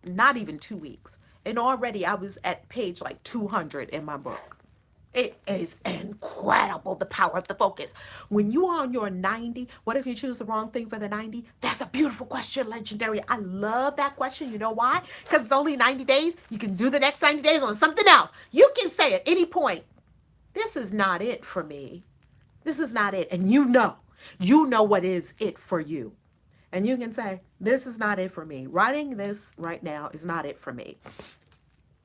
Speaker 1: not even 2 weeks. And already I was at page like 200 in my book. It is incredible, the power of the focus. When you are on your 90, what if you choose the wrong thing for the 90? That's a beautiful question, legendary. I love that question. You know why? Because it's only 90 days. You can do the next 90 days on something else. You can say at any point, this is not it for me. This is not it. And you know what is it for you. And you can say, This is not it for me. Writing this right now is not it for me.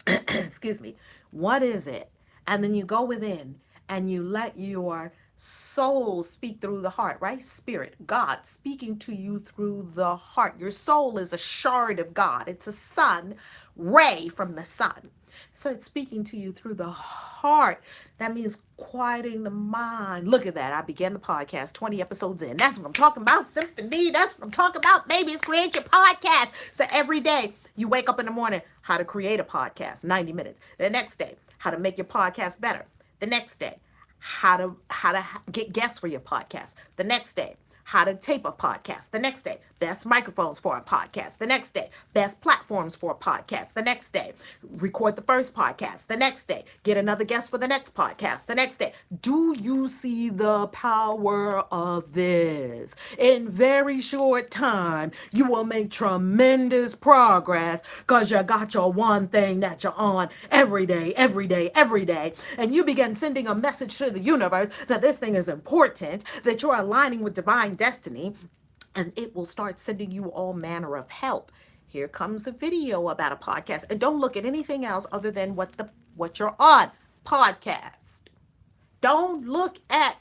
Speaker 1: Excuse me. What is it? And then you go within and you let your soul speak through the heart, right? Spirit, God speaking to you through the heart. Your soul is a shard of God. It's a sun ray from the sun. So it's speaking to you through the heart. That means quieting the mind. Look at that. I began the podcast 20 episodes in. That's what I'm talking about, Symphony. That's what I'm talking about, babies. Create your podcast. So every day you wake up in the morning, how to create a podcast, 90 minutes. The next day, how to make your podcast better. The next day, how to get guests for your podcast. The next day, how to tape a podcast. The next day, best microphones for a podcast. The next day, best platforms for a podcast. The next day, record the first podcast. The next day, get another guest for the next podcast. The next day, do you see the power of this? In very short time, you will make tremendous progress because you got your one thing that you're on every day, every day, every day. And you begin sending a message to the universe that this thing is important, that you're aligning with divine destiny, and it will start sending you all manner of help. Here comes a video about a podcast, and don't look at anything else other than what you're on. Podcast. Don't look at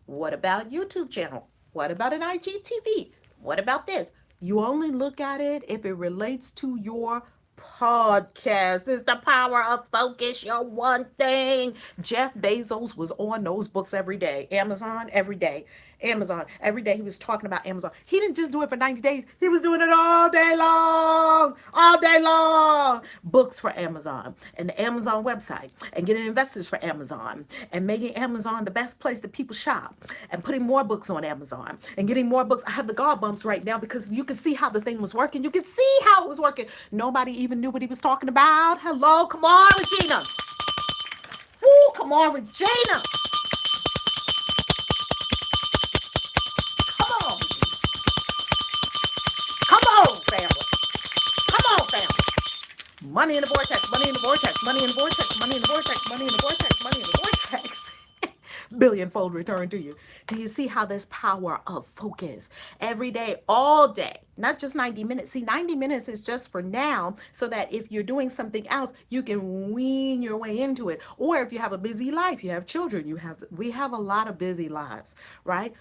Speaker 1: what about YouTube channel? What about an IGTV? What about this? You only look at it if it relates to your podcast. It's the power of focus, your one thing. Jeff Bezos was on those books every day. Amazon every day. Amazon every day. He was talking about Amazon. He didn't just do it for 90 days. He was doing it all day long. All day long. Books for Amazon and the Amazon website and getting investors for Amazon and making Amazon the best place that people shop and putting more books on Amazon and getting more books. I have the guard bumps right now because you could see how the thing was working. You could see how it was working. Nobody even knew what he was talking about. Hello, come on, Regina. Woo, come on, Regina. Come on, Regina. Come on, family. Come on, family. Money in the vortex, money in the vortex, money in the vortex, money in the vortex, money in the vortex, money in the vortex. Billionfold return to you. Do you see how this power of focus every day, all day, not just 90 minutes? See, 90 minutes is just for now so that if you're doing something else, you can wean your way into it. Or if you have a busy life, you have children, we have a lot of busy lives, right?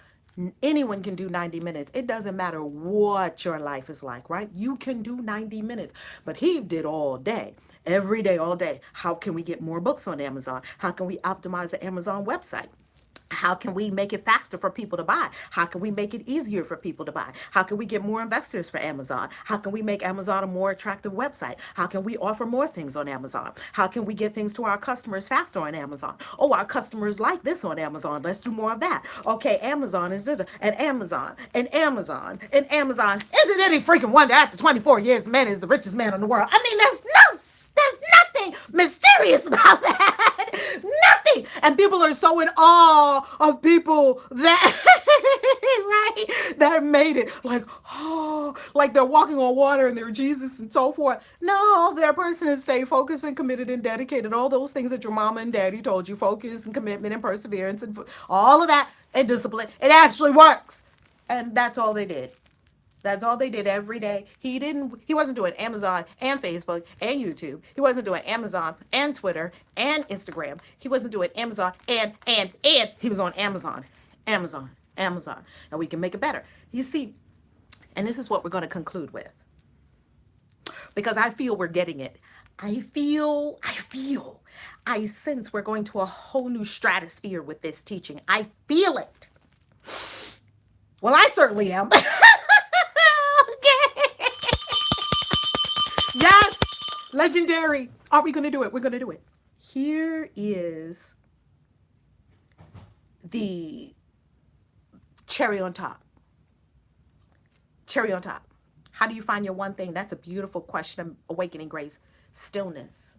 Speaker 1: Anyone can do 90 minutes. It doesn't matter what your life is like, right? You can do 90 minutes, but he did all day. Every day, all day. How can we get more books on Amazon? How can we optimize the Amazon website? How can we make it faster for people to buy? How can we make it easier for people to buy? How can we get more investors for Amazon? How can we make Amazon a more attractive website? How can we offer more things on Amazon? How can we get things to our customers faster on Amazon? Oh, our customers like this on Amazon. Let's do more of that. Okay, Amazon is this, and Amazon, and Amazon, and Amazon. Isn't any freaking wonder after 24 years, the man is the richest man in the world? I mean, there's nothing mysterious about that. Nothing. And people are so in awe of people that, right, that made it. Like, oh, like they're walking on water and they're Jesus and so forth. No, their person is stay focused and committed and dedicated. All those things that your mama and daddy told you, focus and commitment and perseverance and all of that and discipline. It actually works. And that's all they did. That's all they did every day. He wasn't doing Amazon and Facebook and YouTube. He wasn't doing Amazon and Twitter and Instagram. He wasn't doing Amazon and he was on Amazon. Amazon. And we can make it better. You see, and this is what we're going to conclude with. Because I feel we're getting it. I sense we're going to a whole new stratosphere with this teaching. I feel it. Well, I certainly am. Yes, legendary. Are we going to do it? We're going to do it. Here is the cherry on top. Cherry on top. How do you find your one thing? That's a beautiful question. Awakening grace. Stillness.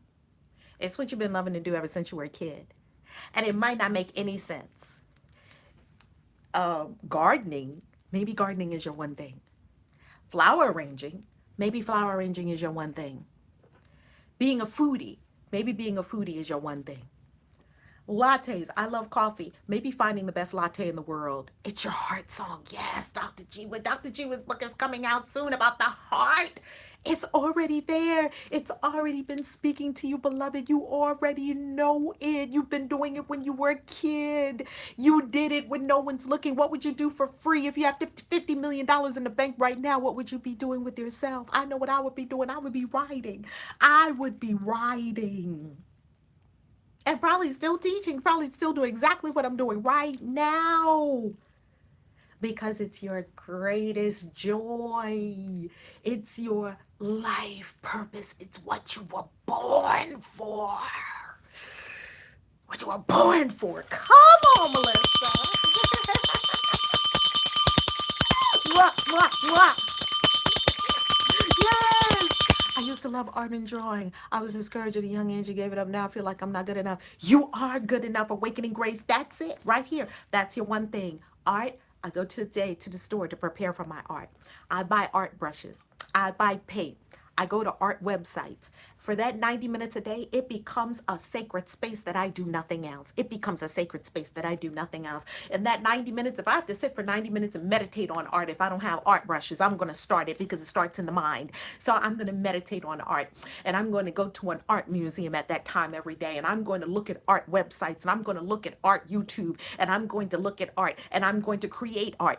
Speaker 1: It's what you've been loving to do ever since you were a kid. And it might not make any sense. Gardening. Maybe gardening is your one thing. Flower arranging. Maybe flower arranging is your one thing. Being a foodie. Maybe being a foodie is your one thing. Lattes. I love coffee. Maybe finding the best latte in the world. It's your heart song. Yes, Dr. G. With Dr. G's book is coming out soon about the heart. It's already there. It's already been speaking to you, beloved. You already know it. You've been doing it when you were a kid. You did it when no one's looking. What would you do for free if you have $50 million in the bank right now? What would you be doing with yourself? I know what I would be doing. I would be writing. I would be writing. And probably still teaching, probably still doing exactly what I'm doing right now. Because it's your greatest joy. It's your life purpose. It's what you were born for. What you were born for. Come on, Melissa. Mwah, mwah, mwah. Yes. I used to love art and drawing. I was discouraged at a young age. You gave it up. Now I feel like I'm not good enough. You are good enough. Awakening grace. That's it right here. That's your one thing. Art. I go today to the store to prepare for my art. I buy art brushes. I buy paint. I go to art websites. For that 90 minutes a day, it becomes a sacred space that I do nothing else. It becomes a sacred space that I do nothing else. And that 90 minutes, if I have to sit for 90 minutes and meditate on art, if I don't have art brushes, I'm going to start it because it starts in the mind. So I'm going to meditate on art. And I'm going to go to an art museum at that time every day. And I'm going to look at art websites. And I'm going to look at art YouTube. And I'm going to look at art. And I'm going to create art.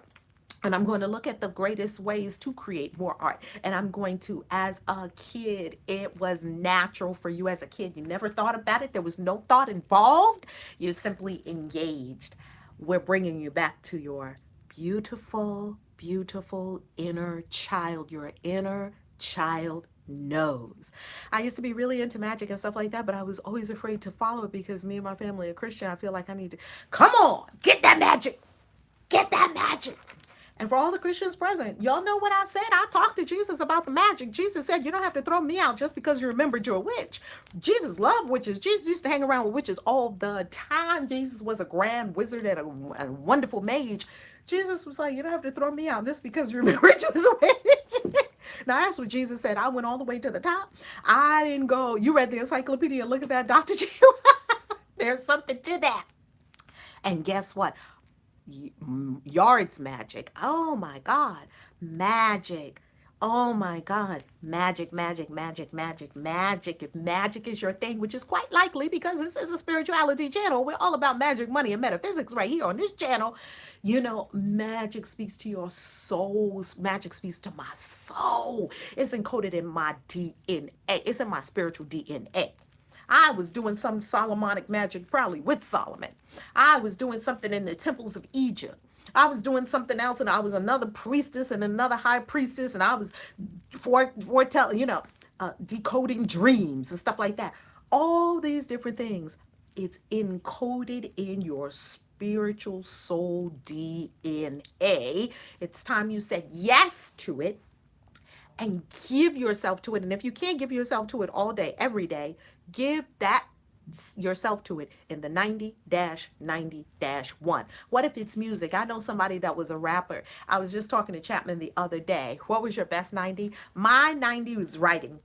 Speaker 1: And I'm going to look at the greatest ways to create more art. And I'm going to, as a kid, it was natural for you as a kid. You never thought about it. There was no thought involved. You're simply engaged. We're bringing you back to your beautiful, beautiful inner child. Your inner child knows. I used to be really into magic and stuff like that, but I was always afraid to follow it because me and my family are Christian. I feel like I need to, come on, get that magic. Get that magic. And for all the Christians present, y'all know what I said. I talked to Jesus about the magic. Jesus said, you don't have to throw me out just because you remembered you're a witch. Jesus loved witches. Jesus used to hang around with witches all the time. Jesus was a grand wizard and a wonderful mage. Jesus was like, you don't have to throw me out just because you remembered you was a witch. Now, that's what Jesus said. I went all the way to the top. I didn't go. You read the encyclopedia. Look at that, Dr. G. There's something to that. And guess what? Yards magic. Oh my God. Magic. Oh my God. Magic, magic, magic, magic, magic. If magic is your thing, which is quite likely because this is a spirituality channel, we're all about magic, money, and metaphysics right here on this channel. You know, magic speaks to your soul. Magic speaks to my soul. It's encoded in my DNA. It's in my spiritual DNA. I was doing some Solomonic magic, probably with Solomon. I was doing something in the temples of Egypt. I was doing something else, and I was another priestess and another high priestess, and I was foretelling, decoding dreams and stuff like that. All these different things. It's encoded in your spiritual soul DNA. It's time you said yes to it and give yourself to it. And if you can't give yourself to it all day, every day, give that yourself to it in the 90-90-1. What if it's music? I know somebody that was a rapper. I was just talking to Chapman the other day. What was your best 90? My 90 was writing.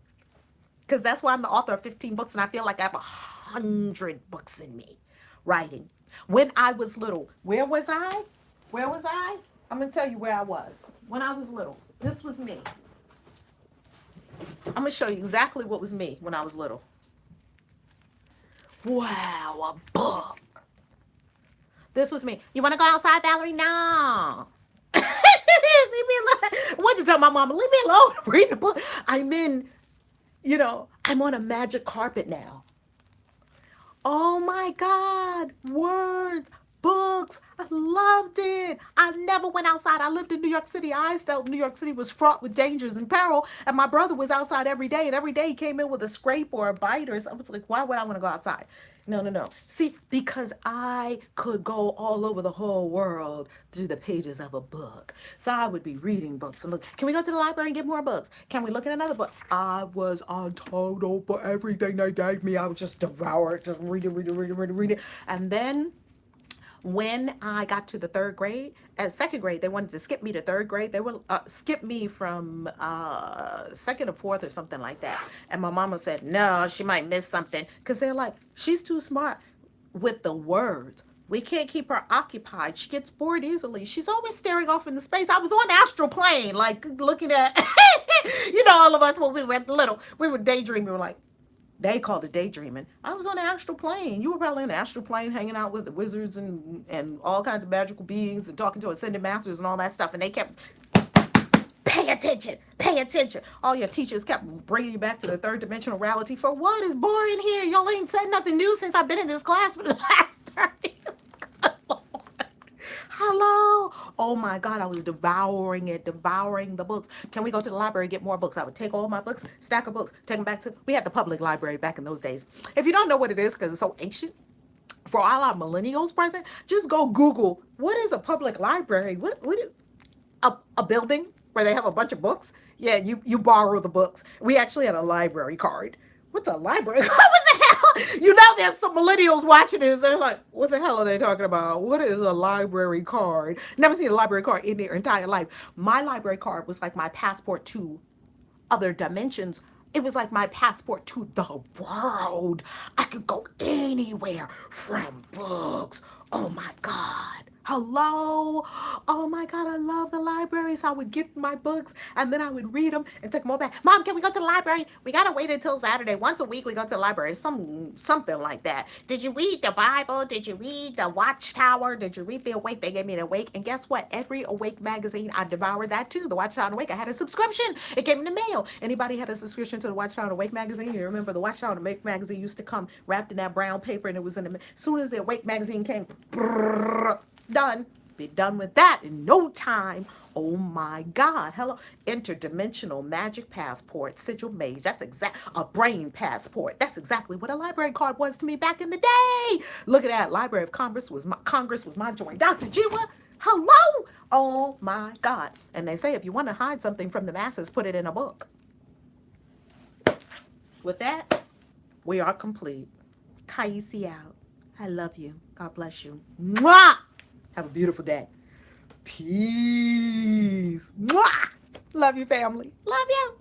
Speaker 1: Because that's why I'm the author of 15 books and I feel like I have 100 books in me. Writing. When I was little, where was I? Where was I? I'm going to tell you where I was. When I was little, this was me. I'm going to show you exactly what was me when I was little. Wow, a book. This was me. You want to go outside, Valerie? No. Leave me alone. I wanted to tell my mama, leave me alone. Read the book. I'm on a magic carpet now. Oh my God. Words. Books. I loved it. I never went outside. I lived in New York City. I felt New York City was fraught with dangers and peril. And my brother was outside every day. And every day he came in with a scrape or a bite or something. I was like, why would I want to go outside? No. See, because I could go all over the whole world through the pages of a book. So I would be reading books. And look, can we go to the library and get more books? Can we look at another book? I was on total for everything they gave me. I would just devour it, just read it. And then when I got to the third grade, at second grade, they wanted to skip me to third grade. They would skip me from second or fourth or something like that. And my mama said, no, she might miss something. Because they're like, she's too smart. with the words. We can't keep her occupied. She gets bored easily. She's always staring off into space. I was on astral plane, like looking at, all of us when we were little, we were daydreaming. We were like, they called it daydreaming. I was on an astral plane. You were probably in an astral plane hanging out with the wizards and all kinds of magical beings and talking to ascended masters and all that stuff. And they kept, pay attention, pay attention. All your teachers kept bringing you back to the third dimensional reality. For what? Is boring here. Y'all ain't said nothing new since I've been in this class for the last 30 years. Hello. Oh my God, I was devouring it, devouring the books. Can we go to the library and get more books? I would take all my books, stack of books, take them back to, we had the public library back in those days. If you don't know what it is, because it's so ancient, for all our millennials present, just go Google, what is a public library? A building where they have a bunch of books? Yeah, you borrow the books. We actually had a library card. What's a library card? What the hell? There's some millennials watching this. They're like, what the hell are they talking about? What is a library card? Never seen a library card in their entire life. My library card was like my passport to other dimensions. It was like my passport to the world. I could go anywhere from books. Oh my God. Hello. Oh my God, I love the library. So I would get my books and then I would read them and take them all back. Mom, can we go to the library? We gotta wait until Saturday. Once a week we go to the library. Something like that. Did you read the Bible? Did you read the Watchtower? Did you read the Awake? They gave me the Awake. And guess what? Every Awake magazine, I devoured that too. The Watchtower and Awake. I had a subscription. It came in the mail. Anybody had a subscription to the Watchtower and Awake magazine? You remember the Watchtower and Awake magazine used to come wrapped in that brown paper and it was in the, as soon as the Awake magazine came, done. Be done with that in no time. Oh my God. Hello. Interdimensional magic passport. Sigil mage. That's a brain passport. That's exactly what a library card was to me back in the day. Look at that. Library of Congress was my joint. Dr. Jiwa. Hello. Oh my God. And they say if you want to hide something from the masses, put it in a book. With that, we are complete. Kaisi out. I love you. God bless you. Mwah! Have a beautiful day. Peace. Mwah! Love you, family. Love you.